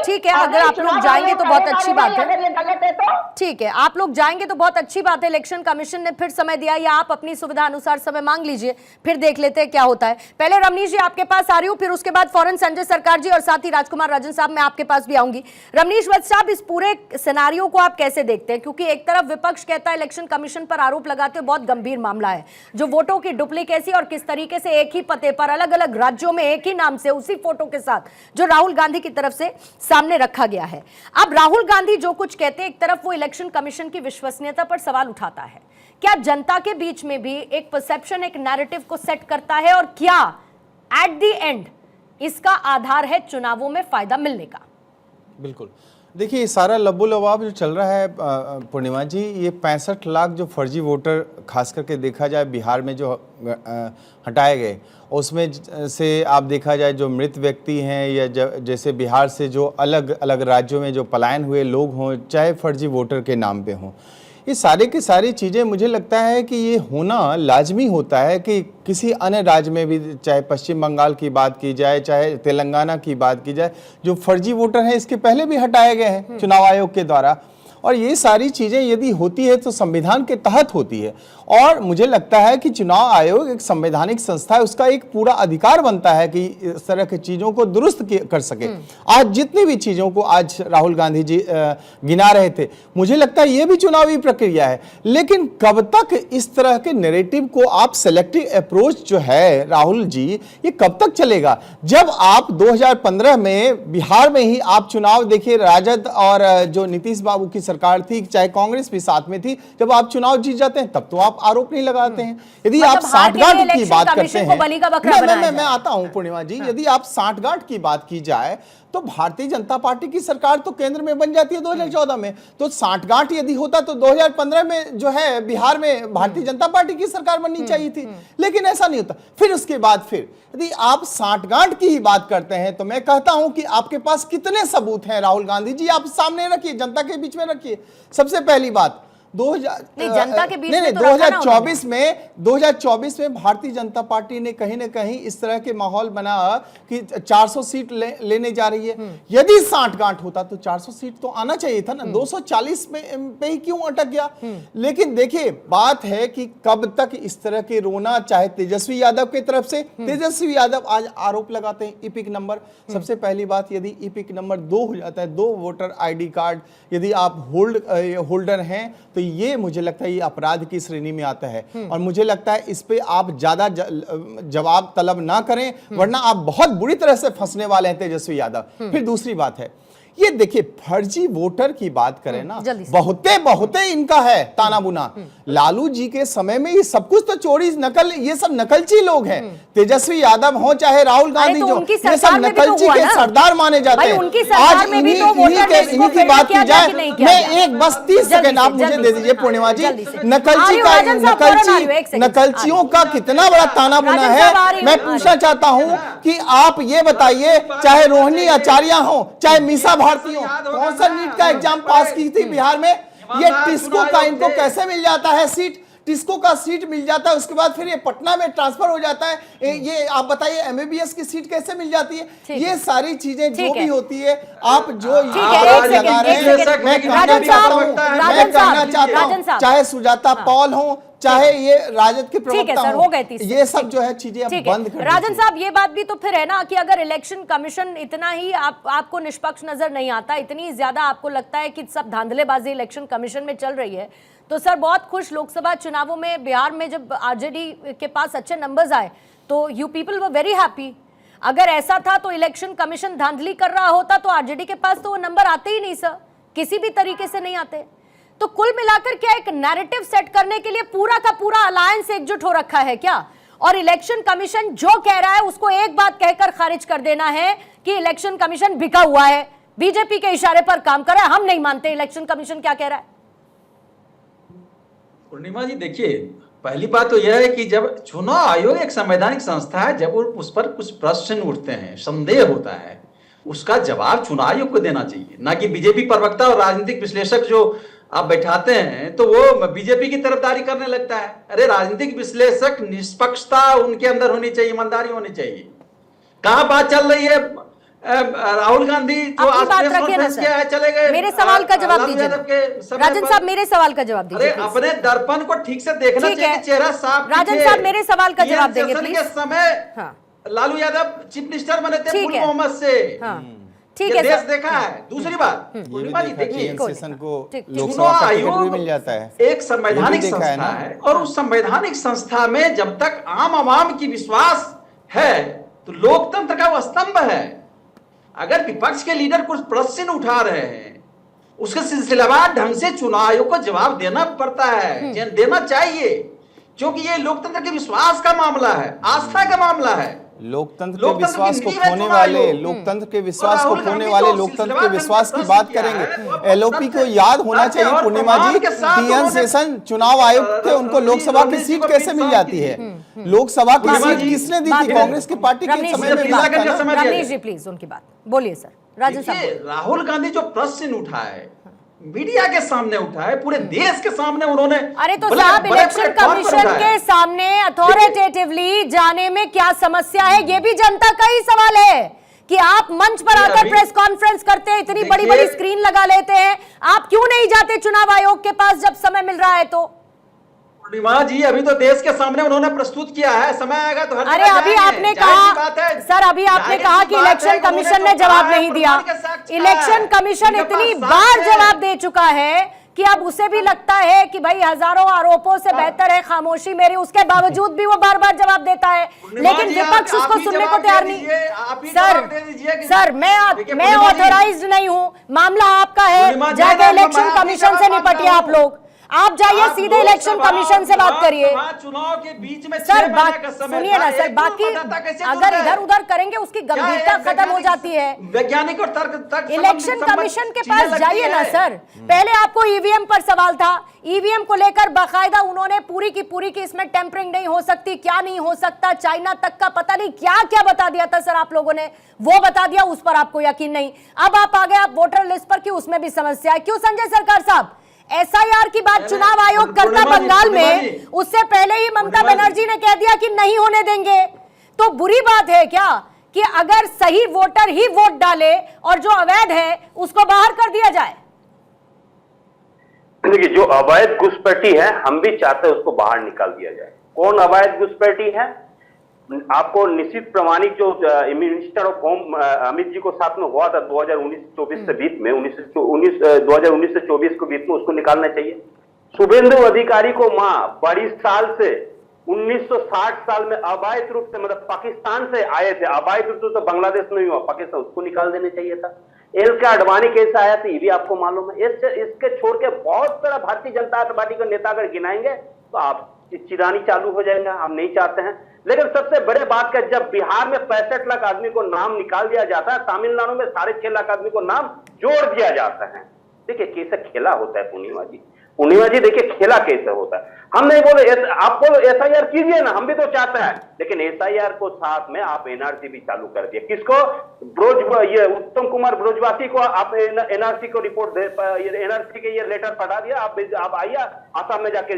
ठीक है, अगर आप लोग जाएंगे तो बहुत अच्छी बात है। अगर ये गलत है तो ठीक है, आप लोग जाएंगे तो बहुत अच्छी बात है। इलेक्शन कमीशन ने फिर समय दिया, या आप अपनी सुविधा अनुसार समय मांग लीजिए, फिर देख लेते हैं क्या होता है। पहले रमनीश जी आपके पास आ रही हूँ, फिर उसके बाद फौरन संजय सरकार जी और साथ ही राजकुमार राजन साहब, मैं आपके पास भी आऊंगी। रमनीश वत्स साहब, इस पूरे सिनेरियो को आप कैसे देखते हैं? क्योंकि एक तरफ विपक्ष कहता है इलेक्शन कमीशन पर आरोप लगाते हुए बहुत गंभीर मामला है, जो वोटों की डुप्लीकेसी और किस तरीके से एक ही पते पर अलग अलग राज्यों में एक ही नाम से उसी फोटो के साथ जो राहुल गांधी की तरफ से सामने रखा गया है। अब राहुल गांधी जो कुछ कहते हैं, एक तरफ वो इलेक्शन कमीशन की विश्वसनीयता पर सवाल उठाता है, क्या जनता के बीच में भी एक परसेप्शन, एक नैरेटिव को सेट करता है, और क्या एट द एंड इसका आधार है चुनावों में फायदा मिलने का? बिल्कुल, देखिए सारा लब्बो लबाब जो चल रहा है पूर्णिमा जी, ये 65 लाख जो फर्जी वोटर खास करके देखा जाए बिहार में जो हटाए गए, उसमें से आप देखा जाए जो मृत व्यक्ति हैं या जैसे बिहार से जो अलग अलग राज्यों में जो पलायन हुए लोग हों, चाहे फर्जी वोटर के नाम पे हों, ये सारे की सारी चीज़ें मुझे लगता है कि ये होना लाजमी होता है कि किसी अन्य राज्य में भी, चाहे पश्चिम बंगाल की बात की जाए, चाहे तेलंगाना की बात की जाए, जो फर्जी वोटर हैं इसके पहले भी हटाए गए हैं चुनाव आयोग के द्वारा। और ये सारी चीज़ें यदि होती है तो संविधान के तहत होती है, और मुझे लगता है कि चुनाव आयोग एक संवैधानिक संस्था है, उसका एक पूरा अधिकार बनता है कि इस तरह की चीज़ों को दुरुस्त कर सके। आज जितनी भी चीज़ों को आज राहुल गांधी जी गिना रहे थे, मुझे लगता है ये भी चुनावी प्रक्रिया है, लेकिन कब तक इस तरह के नैरेटिव को आप सेलेक्टिव अप्रोच जो है राहुल जी, ये कब तक चलेगा? जब आप 2015 में बिहार में ही आप चुनाव देखिए, राजद और जो नीतीश बाबू की सरकार थी, चाहे कांग्रेस भी साथ में थी, जब आप चुनाव जीत जाते हैं तब तो आप आरोप नहीं लगाते हैं। यदि आप सांठगांठ की बात करते हैं, मैं आता हूं पूर्णिमा जी, यदि आप सांठगांठ की बात की जाए तो भारतीय जनता पार्टी की सरकार तो केंद्र में बन जाती है 2014 में, तो सांठगांठ यदि होता तो 2015 में जो है बिहार में भारतीय जनता पार्टी की सरकार बननी चाहिए थी, लेकिन ऐसा नहीं होता। फिर उसके बाद फिर यदि आप सांठगांठ की ही बात करते हैं तो मैं कहता हूं कि आपके पास कितने सबूत हैं राहुल गांधी जी, आप सामने रखिए, जनता के बीच में रखिए। सबसे पहली बात, 2024 में भारतीय जनता पार्टी ने कहीं ना कहीं इस तरह के माहौल बना कि 400 सीट लेने जा रही है। यदि सांठगांठ होता तो 400 सीट तो आना चाहिए था ना, 240 में पे ही क्यों अटक गया? लेकिन देखिए बात है कि कब तक इस तरह के रोना, चाहे तेजस्वी यादव की तरफ से, तेजस्वी यादव आज आरोप लगाते हैं इपिक नंबर। सबसे पहली बात, यदि इपिक नंबर 2 हो जाता है, 2 वोटर ID कार्ड यदि आप होल्डर हैं, तो ये मुझे लगता है ये अपराध की श्रेणी में आता है, और मुझे लगता है इस पे आप ज्यादा जवाब तलब ना करें, वरना आप बहुत बुरी तरह से फंसने वाले हैं तेजस्वी यादव। फिर दूसरी बात है, ये देखिए फर्जी वोटर की बात करें ना, बहुते इनका है ताना बुना। लालू जी के समय में ये सब कुछ तो चोरी नकल, ये सब नकलची लोग हैं। तेजस्वी यादव हो चाहे राहुल गांधी जो, ये सब नकलची के सरदार माने जाते हैं। आज इन्हीं की बात की जाए, मैं एक बस 30 सेकंड आप मुझे दे दीजिए पूर्णिमा जी। नकलचियों का कितना बड़ा ताना बुना है, मैं पूछना चाहता हूं कि आप ये बताइए, चाहे रोहिणी आचार्य हो, चाहे मीसा भारतीयों, कौन सा नीट का एग्जाम पास की थी बिहार में? ये टिस्को का इनको कैसे मिल जाता है सीट? टिस्को का सीट मिल जाता है, उसके बाद फिर ये पटना में ट्रांसफर हो जाता है। ये आप बताइए MBBS की सीट कैसे मिल जाती है? ये सारी चीजें जो भी होती है, आप जो लगा रहे हैं, मैं कहना चाहता हूँ, चाहे सुजाता पॉल हो, चाहे ये राजद के प्रवक्ता हो गए, ये सब जो है चीजें अब बंद कर। राजन साहब, ये बात भी तो फिर है ना कि अगर इलेक्शन कमीशन इतना ही आपको निष्पक्ष नजर नहीं आता, इतनी ज्यादा आपको लगता है कि सब धांधलेबाजी इलेक्शन कमीशन में चल रही है, तो सर बहुत खुश लोकसभा चुनावों में बिहार में जब आरजेडी के पास अच्छे नंबर्स आए तो you people were very happy. अगर ऐसा था तो इलेक्शन कमीशन धांधली कर रहा होता तो आरजेडी के पास तो वो नंबर आते ही नहीं सर, किसी भी तरीके से नहीं आते। तो कुल मिलाकर क्या एक नैरेटिव सेट करने के लिए पूरा का पूरा अलायंस एकजुट हो रखा है क्या? और इलेक्शन कमीशन जो कह रहा है उसको एक बात कहकर खारिज कर देना है कि इलेक्शन कमीशन बिका हुआ है, बीजेपी के इशारे पर काम कर रहा है, हम नहीं मानते इलेक्शन कमीशन क्या कह रहा है। पूर्णिमा जी देखिए, पहली बात तो यह है कि जब चुनाव आयोग एक संवैधानिक संस्था है, जब उस पर कुछ प्रश्न उठते हैं, संदेह होता है, उसका जवाब चुनाव आयोग को देना चाहिए, ना कि बीजेपी प्रवक्ता और राजनीतिक विश्लेषक जो आप बैठाते हैं तो वो बीजेपी की तरफदारी करने लगता है। अरे राजनीतिक विश्लेषक, निष्पक्षता उनके अंदर होनी चाहिए, ईमानदारी होनी चाहिए। कहाँ बात चल रही है? राहुल गांधी जो अपनी आज बात प्रेस रखिए ना कॉन्फ्रेंस किया है, चले सर। गए। मेरे सवाल का जवाब लालू दीजिए यादव के ना। समय राजन पर। साहब मेरे सवाल का जवाब दीजिए अरे please। अपने दर्पण को ठीक से देखना ठीक चाहिए है। कि चेहरा साफ राजन दिखे। साहब मेरे सवाल का जवाब देंगे सेशन के प्लीज। समय हाँ लालू यादव चीफ मिनिस्टर बने थे ठीक फुल है। मोहम्मद से। हाँ ठीक ये है देश सर। देखा है। दूसरी बात ये भी पूर्णिमा जी देखा कि देखिए, एन कोई सेशन नहीं। को ठीक। लोकसभा का टिकट भी आयोग मिल जाता है। एक संवैधानिक ये भी देखा है संस्था ना। है और उस संवैधानिक संस्था में जब तक आम आवाम की विश्वास है तो लोकतंत्र का वो स्तंभ है। अगर विपक्ष के लीडर कुछ प्रश्न उठा रहे हैं उसके सिलसिलेवार ढंग से चुनाव आयोग को जवाब देना पड़ता है, देना चाहिए, क्योंकि ये लोकतंत्र के विश्वास का मामला है, आस्था का मामला है। लोकतंत्र के लोकतंत्र विश्वास की को नींव है खोने चुनाव वाले, आयोग। लोकतंत्र के विश्वास को राहुल खोने गांधी वाले जो लोकतंत्र के सिलसिलेवार विश्वास की ढंग से बात किया है, करेंगे। वो एलओपी को याद होना तथ्य चाहिए और पूर्णिमा प्रमाण जी के साथ कि एन उन्होंने सेशन चुनाव आयोग थे, उनको लोकसभा की सीट कैसे मिल जाती है? लोकसभा की पूर्णिमा सीट जी, किसने दी बात थी? करें। कांग्रेस की पार्टी के रमनीश समय जी में की मिला बात था के ना। समय दिया रमनीश जी जाए। प्लीज उनकी बात बोलिए सर। राजन साहब देखिए, राहुल गांधी जो प्रश्न उठाए मीडिया के सामने उठाए, पूरे देश के सामने उन्होंने अरे तो बड़े- साहब बड़े इलेक्शन प्लेटफॉर्म पर कमीशन उठाए। के सामने अथॉरिटेटिवली जाने में क्या समस्या है? ये भी जनता का ही सवाल है कि आप मंच पर आकर अभी- प्रेस कॉन्फ्रेंस करते हैं, इतनी बड़ी देखिए- बड़ी स्क्रीन लगा लेते हैं, आप क्यों नहीं जाते चुनाव आयोग के पास जब समय मिल रहा है? तो पूर्णिमा जी अभी तो देश के सामने उन्होंने प्रस्तुत किया है, समय आएगा तो हर अरे जगह अभी जाएंगे। आपने जाहिर सी कहा बात है। सर, अभी आपने जाहिर कहा सी कि बात है इलेक्शन कि कमीशन उन्होंने ने जो जवाब कहा है, नहीं दिया। प्रमाण के साथ कहा इलेक्शन है। कमीशन उनके इतनी पास बार साक्ष्य है। जवाब दे चुका है कि अब उसे भी लगता है कि भाई हजारों आरोपों से बेहतर है खामोशी मेरी, उसके बावजूद भी वो बार बार जवाब देता है, पूर्णिमा लेकिन जी, विपक्ष आप उसको ही सुनने जवाब को दे तैयार नहीं। दीजिए, आप ही सर जवाब दे दीजिए कि- सर देखिए, मैं पूर्णिमा जी- ऑथोराइज्ड नहीं हूं, मामला आपका है, पूर्णिमा जी, जाके मैं इलेक्शन आपकी कमीशन से जवाब निपटिए मांगता आप लोग। आप जाइए आप सीधे इलेक्शन लोकसभा कमीशन से बात करिए। लोकसभा चुनाव के बीच में सर 6 महीने बात का समय सुनिए ना था, सर, एक बाकी मतदाता कैसे अगर जुड़ रहा है? इधर उधर करेंगे उसकी क्या गंभीरता है? खत्म हो वैज्ञानिक- जाती है। वैज्ञानिक और तर्क इलेक्शन संबंधित कमीशन के चीजें पास लगती जाइए ना है। सर। पहले आपको ईवीएम पर सवाल था, ईवीएम को लेकर बाकायदा उन्होंने पूरी की इसमें टेम्परिंग नहीं हो सकती, क्या नहीं हो सकता, चाइना तक का पता नहीं क्या क्या बता दिया था सर आप लोगों ने, वो बता दिया, उस पर आपको यकीन नहीं। अब आप आ गए आप वोटर लिस्ट पर कि उसमें भी समस्या है। क्यों संजय सरकार साहब एसआईआर की बात चुनाव आयोग करता बंगाल में, उससे पहले ही ममता बनर्जी ने कह दिया कि नहीं होने देंगे। तो बुरी बात है क्या कि अगर सही वोटर ही वोट डाले और जो अवैध है उसको बाहर कर दिया जाए? देखिए, जो अवैध घुसपैठी है हम भी चाहते हैं उसको बाहर निकाल दिया जाए। कौन अवैध घुसपैठी है? आपको निश्चित प्रमाणिक जो minister of home Amit ji को साथ में हुआ था 2019-24 से बीच में 2019 से 24 के बीच में, उसको निकालना चाहिए। शुभेंदु अधिकारी को मां 22 साल से 1960 साल में अवैध रूप से मतलब पाकिस्तान से आए थे, अवैध रूप से तो बांग्लादेश में हुआ, पाकिस्तान, उसको निकाल देना चाहिए था। एल के आडवाणी कैसे आया था ये भी आपको मालूम है। इसके छोड़ के बहुत सारा भारतीय जनता पार्टी के नेता अगर गिनाएंगे तो आप चिरानी चालू हो जाएगा, हम नहीं चाहते हैं। लेकिन सबसे बड़े बात का, जब बिहार में 65 लाख आदमी को नाम निकाल दिया जाता है, तमिलनाडु में 6.5 लाख आदमी को नाम जोड़ दिया जाता है। देखिए कैसे खेला होता है पूर्णिमा जी, पूर्णिमा जी देखिए खेला कैसे होता है। हम नहीं बोले आपको एसआईआर कीजिए ना, हम भी तो चाहते हैं, लेकिन एसआईआर को साथ में आप एनआरसी भी चालू कर दिए। किसको? ये उत्तम कुमार ब्रोजवासी को आप एनआरसी को रिपोर्ट दे, एनआरसी के ये लेटर पढ़ा दिया, आप आइए आसाम में जाके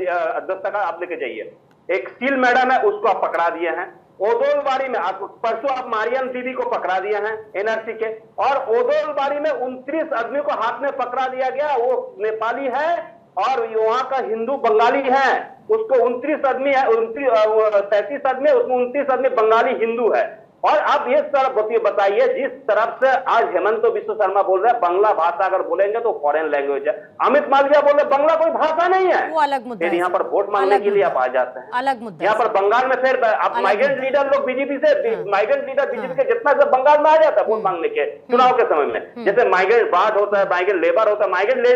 दस्तखत आप लेके जाइए। एक सील मैडम है उसको आप पकड़ा दिए हैं। ओदोलबाड़ी में परसों आप मारियम दीदी को पकड़ा दिया है एनआरसी के, और ओदोलबाड़ी में 29 आदमी को हाथ में पकड़ा दिया गया, वो नेपाली है और वहां का हिंदू बंगाली है, उसको 29 आदमी है, 37 आदमी है, उसमें 29 आदमी बंगाली हिंदू है। और अब ये तरफ बताइए, जिस तरफ से आज हेमंत बिश्व शर्मा बोल रहे हैं बांग्ला भाषा अगर बोलेंगे तो फॉरेन लैंग्वेज है, अमित मालविया बोल रहे बांग्ला कोई भाषा नहीं है, वो अलग मुद्दा फिर है यहाँ पर वोट मांगने के लिए आप आ जाते हैं। अलग मुद्दा यहाँ पर बंगाल में फिर आप माइग्रेंट लीडर लोग बीजेपी से, माइग्रेंट लीडर बीजेपी के जितना सब बंगाल में आ जाता है वोट मांगने के चुनाव के समय में। जैसे माइग्रेंट बाढ़ होता है, माइग्रेंट लेबर होता है, माइग्रेंट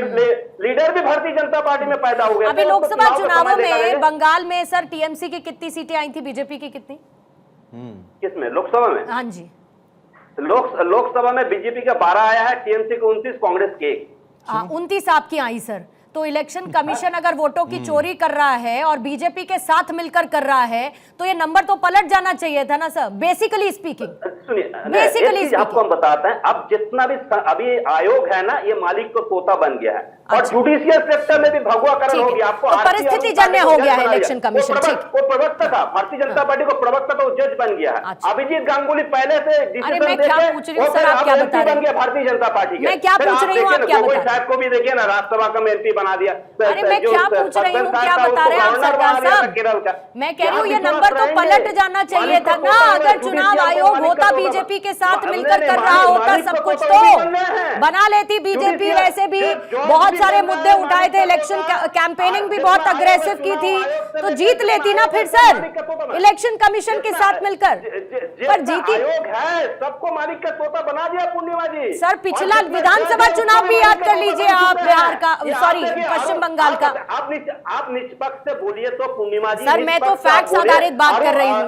लीडर भी भारतीय जनता पार्टी में पैदा हो गया। अभी लोकसभा चुनावों में बंगाल में सर टीएमसी की कितनी सीटें आई थी, बीजेपी की कितनी? किसमें? लोकसभा में? हाँ जी, लोकसभा में बीजेपी का 12 आया है, टीएमसी को 29, कांग्रेस के 1। 29 आपकी आई सर। तो इलेक्शन कमीशन अगर वोटों की चोरी कर रहा है और बीजेपी के साथ मिलकर कर रहा है तो ये नंबर तो पलट जाना चाहिए था ना सर, बेसिकली स्पीकिंग। सुनिए, आपको हम बताते हैं, अब जितना भी अभी आयोग है ना, ये मालिक को तोता बन गया है और जुडिशियल सेक्टर में भी भगवाकरण हो गया। आपको तो परिस्थिति जन्य हो गया है इलेक्शन कमीशन। ठीक, वो प्रवक्ता था, भारतीय जनता पार्टी को प्रवक्ता था, वो जज बन गया है। अभिजीत गांगुली पहले से अरे मैं क्या पूछ रही हूँ सर, आप क्या बता रहे हैं? भारतीय जनता पार्टी मैं क्या पूछ रही हूँ, आप क्या बता रहे हैं? को भी देखिए ना, राज्यसभा का एमपी बना दिया। अरे मैं क्या पूछ रही हूँ, क्या बता रहे हैं आप सरकार साहब? मैं कह रही हूँ ये नंबर तो पलट जाना चाहिए था ना। अगर चुनाव आयोग होता बीजेपी के साथ मिलकर कर रहा होता सब कुछ तो बना लेती बीजेपी। वैसे भी बहुत सारे मुद्दे उठाए थे, इलेक्शन कैंपेनिंग भी बहुत अग्रेसिव की थी, तो जीत लेती ना फिर सर इलेक्शन कमीशन के साथ मिलकर। पर जीती है, सबको मालिक का तोता बना दिया पूर्णिमा जी। सर पिछला विधानसभा चुनाव भी याद कर लीजिए आप, बिहार का, सॉरी पश्चिम बंगाल का। आप निष्पक्ष से बोलिए तो पूर्णिमा जी। सर मैं तो फैक्ट्स आधारित बात कर रही हूँ,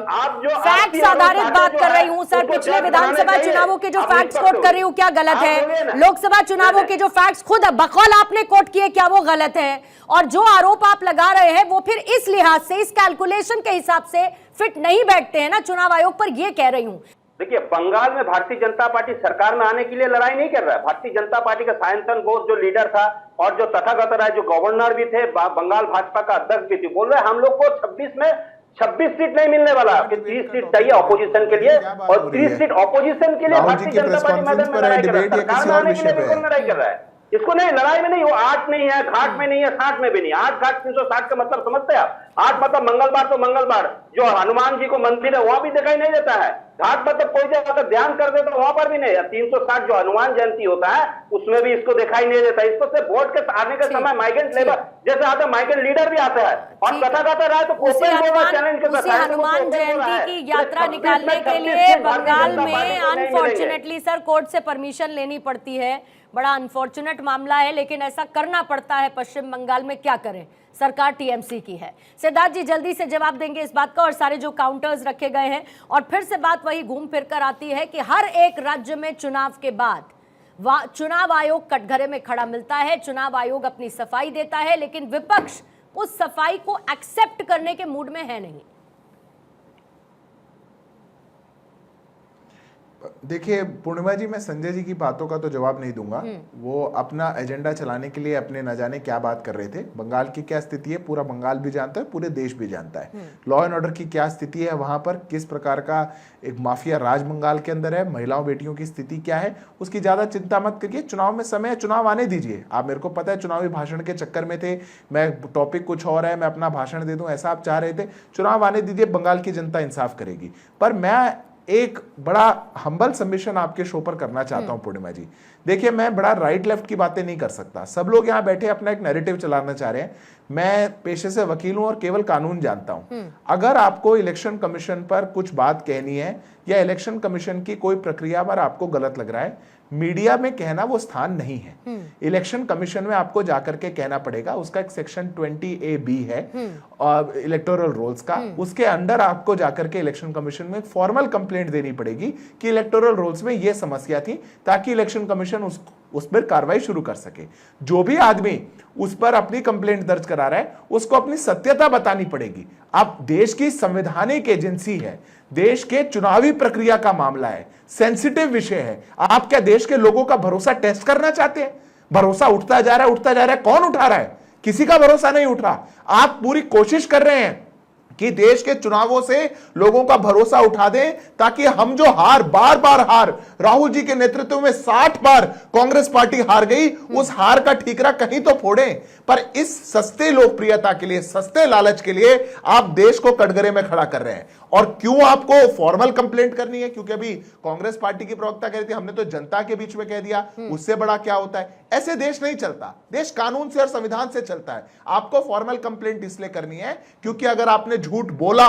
फैक्ट्स आधारित बात कर रही हूँ सर। पिछले विधानसभा चुनावों के जो फैक्ट्स कोट कर रही हूँ क्या गलत है? लोकसभा चुनावों के जो फैक्ट्स खुद बकौल आपने कोट किए क्या वो गलत है? और जो आरोप आप लगा रहे हैं वो फिर इस लिहाज से, इस कैलकुलेशन के हिसाब से फिट नहीं बैठते हैं ना चुनाव आयोग पर, ये कह रही हूँ। देखिए, बंगाल में भारतीय जनता पार्टी सरकार में आने के लिए लड़ाई नहीं कर रहा है। भारतीय जनता पार्टी का सायंतन घोष जो लीडर था और जो तथागत राय जो गवर्नर भी थे, बंगाल भाजपा का अध्यक्ष भी थे, बोल रहे हम लोग को 26 सीट नहीं मिलने वाला, 30 सीट चाहिए ऑपोजिशन के लिए और 30 सीट ऑपोजिशन के लिए भारतीय जनता पार्टी मैदान में लड़ाई कर रहा है। सरकार में आने के लिए बिल्कुल लड़ाई कर रहा है। इसको नहीं, लड़ाई में नहीं, वो 8 नहीं है, घाट में नहीं है, 60 में भी नहीं। 8 घाट 360 का मतलब समझते हैं आप? 8 मतलब मंगलवार तो मंगलवार, जो हनुमान जी को मंदिर है वहां भी दिखाई नहीं देता है। घाट मतलब कोई जगह अगर ध्यान कर दे तो वहां पर भी नहीं है। 360 जो हनुमान जयंती होता है उसमें भी इसको दिखाई नहीं देता। इसको से वोट के आने के समय माइग्रेंट लेबर जैसे आता है, माइग्रेंट लीडर भी आता है और कथा कहता रहा तो हनुमान जयंती की यात्रा निकालने के लिए बंगाल में अनफॉर्चुनेटली सर कोर्ट से परमिशन लेनी पड़ती है। बड़ा अनफॉर्चुनेट मामला है, लेकिन ऐसा करना पड़ता है पश्चिम बंगाल में, क्या करें, सरकार टीएमसी की है। सिद्धार्थ जी जल्दी से जवाब देंगे इस बात का, और सारे जो काउंटर्स रखे गए हैं। और फिर से बात वही घूम फिर कर आती है कि हर एक राज्य में चुनाव के बाद चुनाव आयोग कटघरे में खड़ा मिलता है, चुनाव आयोग अपनी सफाई देता है, लेकिन विपक्ष उस सफाई को एक्सेप्ट करने के मूड में है नहीं। देखिए पूर्णिमा जी, मैं संजय जी की बातों का तो जवाब नहीं दूंगा। वो अपना एजेंडा चलाने के लिए अपने न जाने क्या बात कर रहे थे। बंगाल की क्या स्थिति है पूरा बंगाल भी जानता है, पूरे देश भी जानता है। लॉ एंड ऑर्डर की क्या स्थिति है वहां पर, किस प्रकार का एक माफिया राज बंगाल के अंदर है, महिलाओं बेटियों की स्थिति क्या है, उसकी ज्यादा चिंता मत करिए। चुनाव में समय है, चुनाव आने दीजिए। आप, मेरे को पता है चुनावी भाषण के चक्कर में थे, मैं टॉपिक कुछ और है, मैं अपना भाषण दे दूं ऐसा आप चाह रहे थे। चुनाव आने दीजिए, बंगाल की जनता इंसाफ करेगी। पर मैं एक बड़ा हम्बल सबमिशन आपके शो पर करना चाहता हूं पूर्णिमा जी। देखिए, मैं बड़ा राइट लेफ्ट की बातें नहीं कर सकता। सब लोग यहां बैठे अपना एक नैरेटिव चलाना चाह रहे हैं। मैं पेशे से वकील हूं और केवल कानून जानता हूं। अगर आपको इलेक्शन कमीशन पर कुछ बात कहनी है या इलेक्शन कमीशन की कोई प्रक्रिया पर आपको गलत लग रहा है, मीडिया में कहना वो स्थान नहीं है। इलेक्शन कमीशन में आपको जाकर के कहना पड़ेगा। उसका एक सेक्शन 20AB है इलेक्टोरल रोल्स का, उसके अंडर आपको जाकर के इलेक्शन कमीशन में फॉर्मल कंप्लेंट देनी पड़ेगी कि इलेक्टोरल रोल्स में ये समस्या थी, ताकि इलेक्शन कमीशन उस पर कार्रवाई शुरू कर सके। जो भी आदमी उस पर अपनी कंप्लेंट दर्ज करा रहा है उसको अपनी सत्यता बतानी पड़ेगी। अब देश की संवैधानिक एजेंसी है, देश के चुनावी प्रक्रिया का मामला है, सेंसिटिव विषय है। आप क्या देश के लोगों का भरोसा टेस्ट करना चाहते हैं? भरोसा उठता जा रहा है, उठता जा रहा है। कौन उठा रहा है? किसी का भरोसा नहीं उठ रहा। आप पूरी कोशिश कर रहे हैं कि देश के चुनावों से लोगों का भरोसा उठा दें, ताकि हम जो बार बार हार राहुल जी के नेतृत्व में 60 बार कांग्रेस पार्टी हार गई, उस हार का ठीकरा कहीं तो फोड़ें। पर इस सस्ते लोकप्रियता के लिए, सस्ते लालच के लिए आप देश को कटघरे में खड़ा कर रहे हैं। और क्यों आपको फॉर्मल कंप्लेंट करनी है? क्योंकि अभी कांग्रेस पार्टी की प्रवक्ता कह रही थी हमने तो जनता के बीच में कह दिया, उससे बड़ा क्या होता है? ऐसे देश नहीं चलता। देश कानून से और संविधान से चलता है। आपको फॉर्मल कंप्लेंट इसलिए करनी है क्योंकि अगर आपने झूठ बोला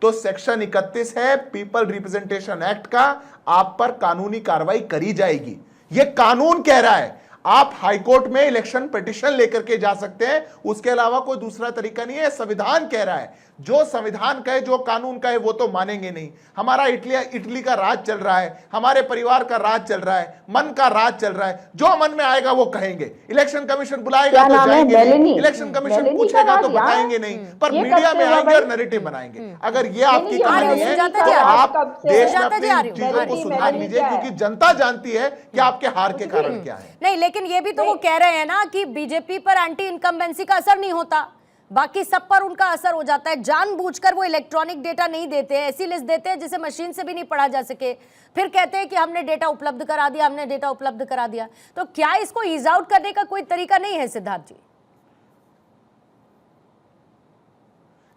तो सेक्शन 31 है पीपल रिप्रेजेंटेशन एक्ट का, आप पर कानूनी कार्रवाई करी जाएगी। यह कानून कह रहा है। आप हाईकोर्ट में इलेक्शन पिटिशन लेकर के जा सकते हैं, उसके अलावा कोई दूसरा तरीका नहीं है। संविधान कह रहा है, जो संविधान कहे, जो कानून कहे, वो तो मानेंगे नहीं। हमारा इटली का राज चल रहा है, हमारे परिवार का राज चल रहा है, मन का राज चल रहा है, जो मन में आएगा वो कहेंगे। इलेक्शन कमीशन बुलाएगा तो जाएंगे नहीं, इलेक्शन कमीशन पूछेगा तो बताएंगे नहीं, पर मीडिया में आएंगे और नैरेटिव बनाएंगे। अगर ये आपकी कहानी है तो आप देश में अपनी चीजों को सुधार लीजिए, क्योंकि जनता जानती है कि आपके हार के कारण क्या है। नहीं, लेकिन ये भी तो वो कह रहे हैं ना कि बीजेपी पर एंटी इनकम्बेंसी का असर नहीं होता, बाकी सब पर उनका असर हो जाता है। जानबूझकर वो इलेक्ट्रॉनिक डेटा नहीं देते हैं, ऐसी लिस्ट देते हैं जिसे मशीन से भी नहीं पढ़ा जा सके, फिर कहते हैं कि हमने डेटा उपलब्ध करा दिया, हमने डेटा उपलब्ध करा दिया। तो क्या इसको ईज आउट करने का कोई तरीका नहीं है सिद्धार्थ जी?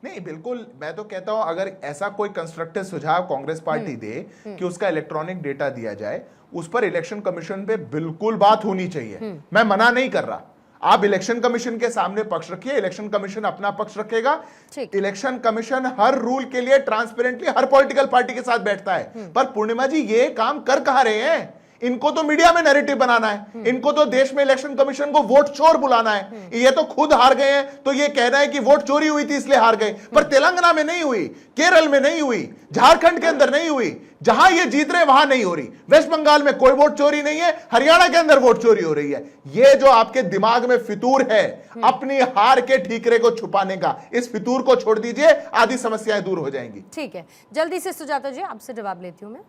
नहीं, बिल्कुल, मैं तो कहता हूं अगर ऐसा कोई कंस्ट्रक्टिव सुझाव कांग्रेस पार्टी दे कि उसका इलेक्ट्रॉनिक डेटा दिया जाए, उस पर इलेक्शन कमीशन पे बिल्कुल बात होनी चाहिए। मैं मना नहीं कर रहा, आप इलेक्शन कमीशन के सामने पक्ष रखिए, इलेक्शन कमीशन अपना पक्ष रखेगा। इलेक्शन कमीशन हर रूल के लिए ट्रांसपेरेंटली हर पॉलिटिकल पार्टी के साथ बैठता है। पर पूर्णिमा जी, ये काम कर कहां रहे हैं? इनको तो मीडिया में नैरेटिव बनाना है, इनको तो देश में इलेक्शन कमीशन को वोट चोर बुलाना है। ये तो खुद हार गए हैं, तो ये कहना है कि वोट चोरी हुई थी इसलिए हार गए। पर तेलंगाना में नहीं हुई, केरल में नहीं हुई, झारखंड के अंदर नहीं हुई, जहां ये जीत रहे वहां नहीं हो रही। वेस्ट बंगाल में कोई वोट चोरी नहीं है, हरियाणा के अंदर वोट चोरी हो रही है। ये जो आपके दिमाग में फितूर है अपनी हार के ठीकरे को छुपाने का, इस फितूर को छोड़ दीजिए, आधी समस्याएं दूर हो जाएंगी। ठीक है, जल्दी से सुजाता जी आपसे जवाब लेती हूं मैं।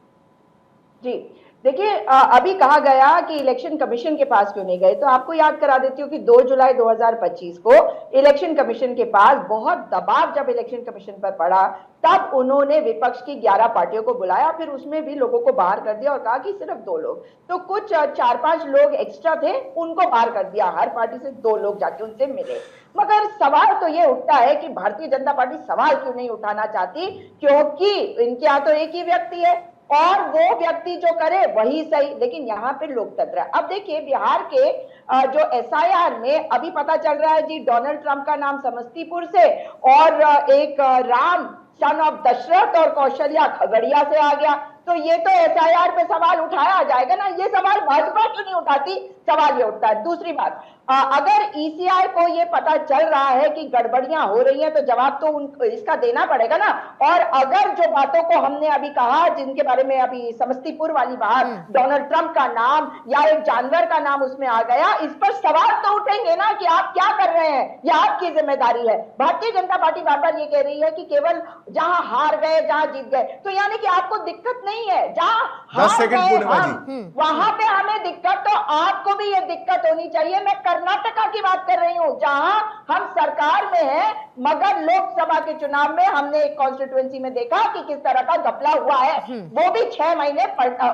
जी देखिए, अभी कहा गया कि इलेक्शन कमीशन के पास क्यों नहीं गए, तो आपको याद करा देती हूँ कि 2 जुलाई 2025 को इलेक्शन कमीशन के पास बहुत दबाव जब इलेक्शन कमीशन पर पड़ा, तब उन्होंने विपक्ष की 11 पार्टियों को बुलाया, फिर उसमें भी लोगों को बाहर कर दिया और कहा कि सिर्फ 2 लोग, तो कुछ 4-5 लोग एक्स्ट्रा थे, उनको बाहर कर दिया। हर पार्टी से 2 लोग जाके उनसे मिले। मगर सवाल तो ये उठता है कि भारतीय जनता पार्टी सवाल क्यों नहीं उठाना चाहती, क्योंकि इनके यहाँ तो एक ही व्यक्ति है और वो व्यक्ति जो करे वही सही, लेकिन यहाँ पे लोकतंत्र है। अब देखिए, बिहार के जो एसआईआर में अभी पता चल रहा है जी, डोनाल्ड ट्रंप का नाम समस्तीपुर से और एक राम सन ऑफ दशरथ और कौशल्या खगड़िया से आ गया। तो ये तो एसआईआर पे सवाल उठाया जाएगा ना, ये सवाल भाजपा क्यों नहीं उठाती, सवाल ये उठता है। दूसरी बात, अगर ईसीआई को ये पता चल रहा है कि गड़बड़ियां हो रही हैं, तो जवाब तो उनको इसका देना पड़ेगा ना। और अगर जो बातों को हमने अभी कहा, जिनके बारे में अभी समस्तीपुर वाली बात, डोनाल्ड ट्रंप का नाम या एक जानवर का नाम उसमें आ गया, इस पर सवाल तो उठेंगे ना कि आप क्या कर रहे हैं, यह आपकी जिम्मेदारी है। भारतीय जनता पार्टी बार बार ये कह रही है कि केवल जहां हार गए जहां जीत गए, तो यानी कि आपको दिक्कत नहीं है जहां हार गए वहां पे हमें दिक्कत, तो आपको भी ये दिक्कत होनी चाहिए। मैं कर्नाटका की बात कर रही हूं, जहां हम सरकार में हैं, मगर लोकसभा के चुनाव में हमने एक कॉन्स्टिट्यूएंसी में देखा कि किस तरह का घपला हुआ है, वो भी 6 महीने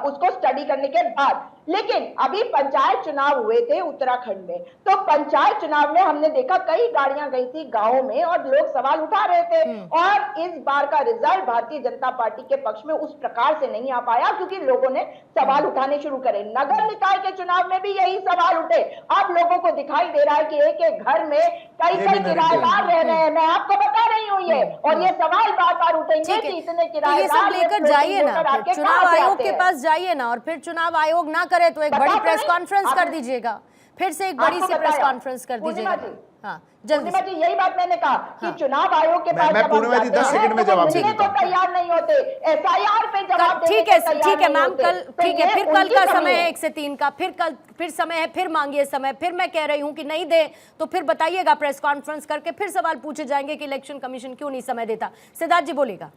उसको स्टडी करने के बाद। लेकिन अभी पंचायत चुनाव हुए थे उत्तराखंड में, तो पंचायत चुनाव में हमने देखा कई गाड़ियां गई थी गांवों में और लोग सवाल उठा रहे थे, और इस बार का रिजल्ट भारतीय जनता पार्टी के पक्ष में उस प्रकार से नहीं आ पाया, क्योंकि लोगों ने सवाल उठाने शुरू करे। नगर निकाय के चुनाव में भी यही सवाल उठे। अब लोगों को दिखाई दे रहा है कि एक एक घर में कई किराएदार रह रहे हैं, मैं आपको बता रही हूँ ये, और ये सवाल बार बार उठेंगे कि इतने किराएदार लेकर जाइए ना, चुनाव आयोग के पास जाइए ना, और फिर चुनाव आयोग ना करे तो एक बड़ी प्रेस कॉन्फ्रेंस कर दीजिएगा, फिर से एक बड़ी सी प्रेस कॉन्फ्रेंस कर दीजिएगा। हाँ, जल्दी जी, यही बात मैंने कहा कि चुनाव आयोग के पास पूर्णिमा जी 10 सेकंड में जवाब देंगे तो तैयार नहीं होते, एसआईआर पे जवाब ठीक है मैम, कल ठीक है, फिर कल का समय है 1 से 3 का, फिर समय है, फिर मांगिए समय, फिर मैं कह रही हूँ कि नहीं दे तो फिर बताइएगा, प्रेस कॉन्फ्रेंस करके फिर सवाल पूछे जाएंगे कि इलेक्शन कमीशन क्यों नहीं समय देता। सिद्धार्थ जी बोलेगा।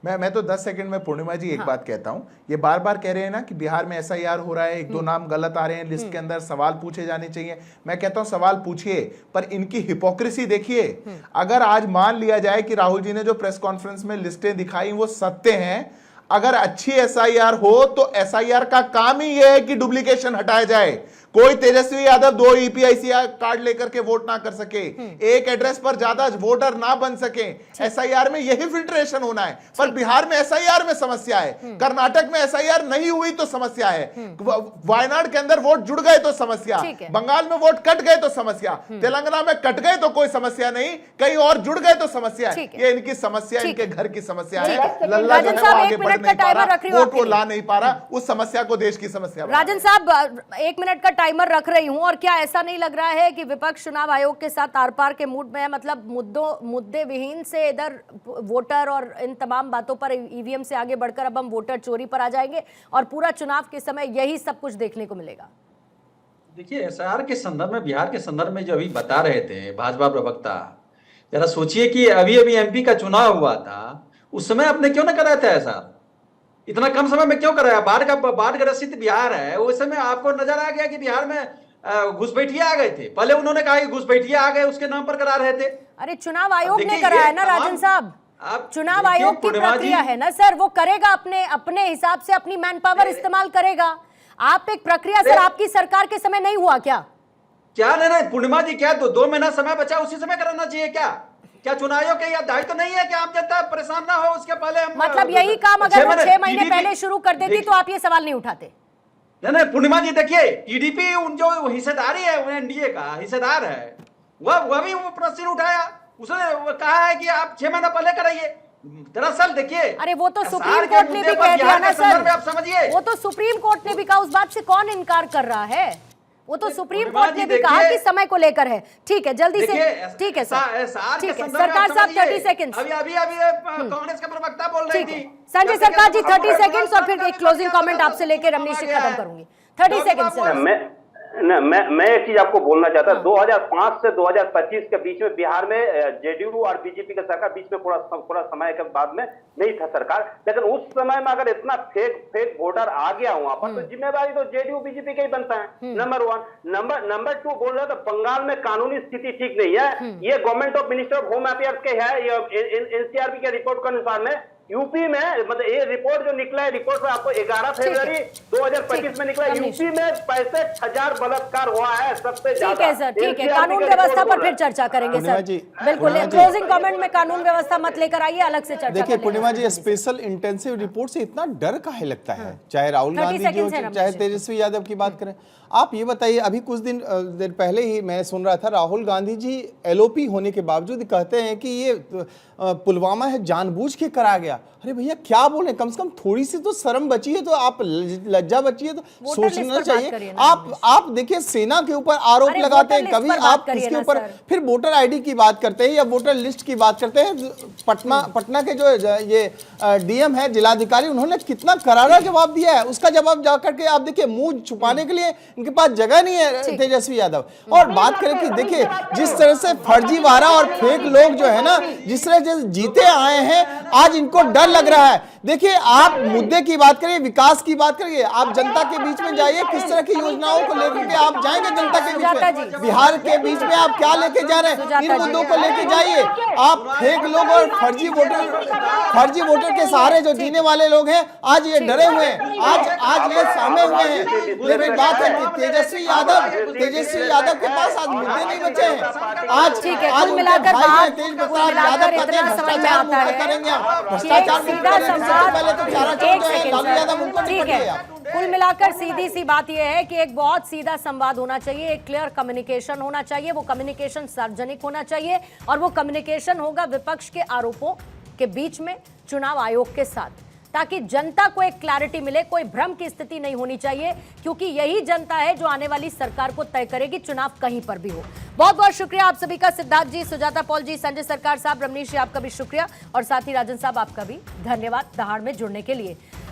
मैं तो 10 सेकंड में पूर्णिमा जी एक बात कहता हूं, ये बार बार कह रहे हैं ना कि बिहार में एसआईआर हो रहा है, 1-2 नाम गलत आ रहे हैं लिस्ट के अंदर, सवाल पूछे जाने चाहिए। मैं कहता हूं सवाल पूछिए, पर इनकी हिपोक्रेसी देखिए। अगर आज मान लिया जाए कि राहुल जी ने जो प्रेस कॉन्फ्रेंस में लिस्टें दिखाई वो सत्य हैं, अगर अच्छी एसआईआर हो तो एसआईआर का काम ही यह है कि डुप्लीकेशन हटाया जाए। कोई तेजस्वी यादव 2 ईपीआईसी कार्ड लेकर के वोट ना कर सके, एक एड्रेस पर ज्यादा वोटर ना बन सके। एसआईआर में यही फिल्ट्रेशन होना है। पर बिहार में एसआईआर में समस्या है, कर्नाटक में एसआईआर नहीं हुई तो समस्या है, वायनाड के अंदर वोट जुड़ गए तो समस्या, बंगाल में वोट कट गए तो समस्या, तेलंगाना में कट गए तो कोई समस्या नहीं, कहीं और जुड़ गए तो समस्या। ये इनकी समस्या, इनके घर की समस्या है। लल्ला जो है वो आगे बढ़ नहीं पा रहा, वोट वो ला नहीं पा रहा, उस समस्या को देश की समस्या। राजन साहब 1 मिनट का टाइमर रख रही हूं, और क्या ऐसा नहीं लग रहा है कि विपक्ष चुनाव आयोग के साथ आर पार के मूड में है? मतलब मुद्दे विहीन से इधर वोटर और इन तमाम बातों पर, ईवीएम से आगे बढ़कर अब हम वोटर चोरी पर आ जाएंगे और पूरा चुनाव के समय यही सब कुछ देखने को मिलेगा। देखिए, एसआईआर के संदर्भ में, बिहार के संदर्भ में जो अभी बता रहे थे भाजपा प्रवक्ता, जरा सोचिए कि अभी अभी एमपी का चुनाव हुआ था, उस समय आपने क्यों ना कराया था एसआईआर? इतना कम समय में क्यों कराया? बाढ़ ग्रसित बिहार है, उस समय आपको नजर आ गया कि बिहार में घुसपैठिए आ गए थे। पहले उन्होंने कहा कि घुसपैठिए आ गए, उसके नाम पर करा रहे थे। अरे चुनाव आयोग ने कराया है ना राजन साहब, चुनाव आयोग की प्रक्रिया है ना सर, वो करेगा अपने हिसाब से, अपनी मैन पावर इस्तेमाल करेगा। आप एक प्रक्रिया सर आपकी सरकार के समय नहीं हुआ क्या? क्या नहीं पूर्णिमा जी, क्या 2 महीना समय बचा, उसी समय कराना चाहिए क्या चुनाव आयोग का दायित्व नहीं है कि आम जनता परेशान ना हो उसके पहले हम, मतलब यही काम अगर वो 6 महीने पहले शुरू कर देती तो आप ये सवाल नहीं उठाते? नहीं पूर्णिमा जी, देखिए टीडीपी जो हिस्सेदारी है, एनडीए का हिस्सेदार है, वह भी वो प्रश्न उठाया, उसने कहा है कि आप 6 महीना पहले कराइए। दरअसल देखिए, अरे वो तो सुप्रीम कोर्ट ने भी कह दिया ना सर, आप समझिए, वो तो सुप्रीम कोर्ट ने भी कहा, उस बात से कौन इनकार कर रहा है? वो तो सुप्रीम कोर्ट ने भी कहा कि समय को लेकर है। ठीक है, जल्दी से, ठीक है सर, ठीक है सरकार साहब 30 सेकंड्स। अभी कांग्रेस का प्रवक्ता बोल रही थी संजय सरकार जी 30 सेकंड्स, और फिर एक क्लोजिंग कमेंट आपसे लेकर रमनीश जी खत्म करूंगी। 30 सेकंड्स। मैं एक चीज आपको बोलना चाहता हूं, 2005 से 2025 के बीच में बिहार में जेडीयू और बीजेपी का सरकार बीच में पूरा समय के बाद में नहीं था सरकार, लेकिन उस समय में अगर इतना फेक वोटर आ गया वहां पर, तो जिम्मेदारी तो जेडीयू बीजेपी का ही बनता है। नंबर 1। नंबर 2 बोल रहे तो बंगाल में कानूनी स्थिति ठीक नहीं है, ये government of minister of home affairs के है, एनसीआरबी के रिपोर्ट के अनुसार में यूपी में, मतलब ये रिपोर्ट जो निकला है, रिपोर्ट में आपको 11 फरवरी 2025 में निकला, यूपी में 65,000 बलात्कार हुआ है, सबसे ज्यादा। ठीक है सर, ठीक है, कानून व्यवस्था पर फिर चर्चा करेंगे सर, बिल्कुल। क्लोजिंग कमेंट में कानून व्यवस्था मत लेकर आइए, अलग से चर्चा। देखिए पूर्णिमा जी, स्पेशल इंटेंसिव रिपोर्ट से इतना डर काहे लगता है? चाहे राहुल गांधी जी हो, चाहे तेजस्वी यादव की बात करें, आप ये बताइए, अभी कुछ दिन पहले ही मैं सुन रहा था, राहुल गांधी जी एलओपी होने के बावजूद कहते हैं कि ये पुलवामा है जानबूझ के करा गया। अरे भैया क्या बोले, कम से कम थोड़ी सी तो शर्म बची है, तो आप लज्जा बची है, तो सोचना चाहिए। आप देखिए सेना के ऊपर आरोप लगाते हैं, कभी आप इसके ऊपर फिर वोटर आईडी की बात करते हैं या वोटर लिस्ट की बात करते हैं। पटना के जो ये डीएम है, जिलाधिकारी, उन्होंने कितना करारा जवाब दिया है, उसका जवाब जाकर के आप देखिए, मुंह छुपाने के लिए इनके पास जगह नहीं है तेजस्वी यादव। और बात करें कि देखिए जिस तरह से फर्जीवाड़ा और फेक लोग जो है ना, जिस तरह से जीते आए हैं, आज इनको डर लग रहा है। देखिए आप मुद्दे की बात करिए, विकास की बात करिए, आप जनता के बीच में जाइए, किस तरह की योजनाओं को लेकर के आप जाएंगे जनता के बीच में, बिहार के बीच में आप क्या लेके जा रहे हैं, इन मुद्दों को लेके जाइए। आप फेक लोग और फर्जी वोटर के सहारे जो जीने वाले लोग हैं, आज ये डरे हुए हैं, आज ये सामे हुए हैं। लेकिन बात है कि तेजस्वी यादव के पास आज मुद्दे नहीं बचे हैं। आज ठीक है, कुल मिलाकर इतना समझ में आता है, कुल मिलाकर सीधी सी बात यह है कि एक बहुत सीधा संवाद होना चाहिए, एक क्लियर कम्युनिकेशन होना चाहिए, वो कम्युनिकेशन सार्वजनिक होना चाहिए, और वो कम्युनिकेशन होगा विपक्ष के आरोपों के बीच में चुनाव आयोग के साथ, ताकि जनता को एक क्लैरिटी मिले, कोई भ्रम की स्थिति नहीं होनी चाहिए, क्योंकि यही जनता है जो आने वाली सरकार को तय करेगी, चुनाव कहीं पर भी हो। बहुत बहुत शुक्रिया आप सभी का, सिद्धार्थ जी, सुजाता पॉल जी, संजय सरकार साहब, रमनीश जी आपका भी शुक्रिया, और साथ ही राजन साहब आपका भी धन्यवाद दहाड़ में जुड़ने के लिए।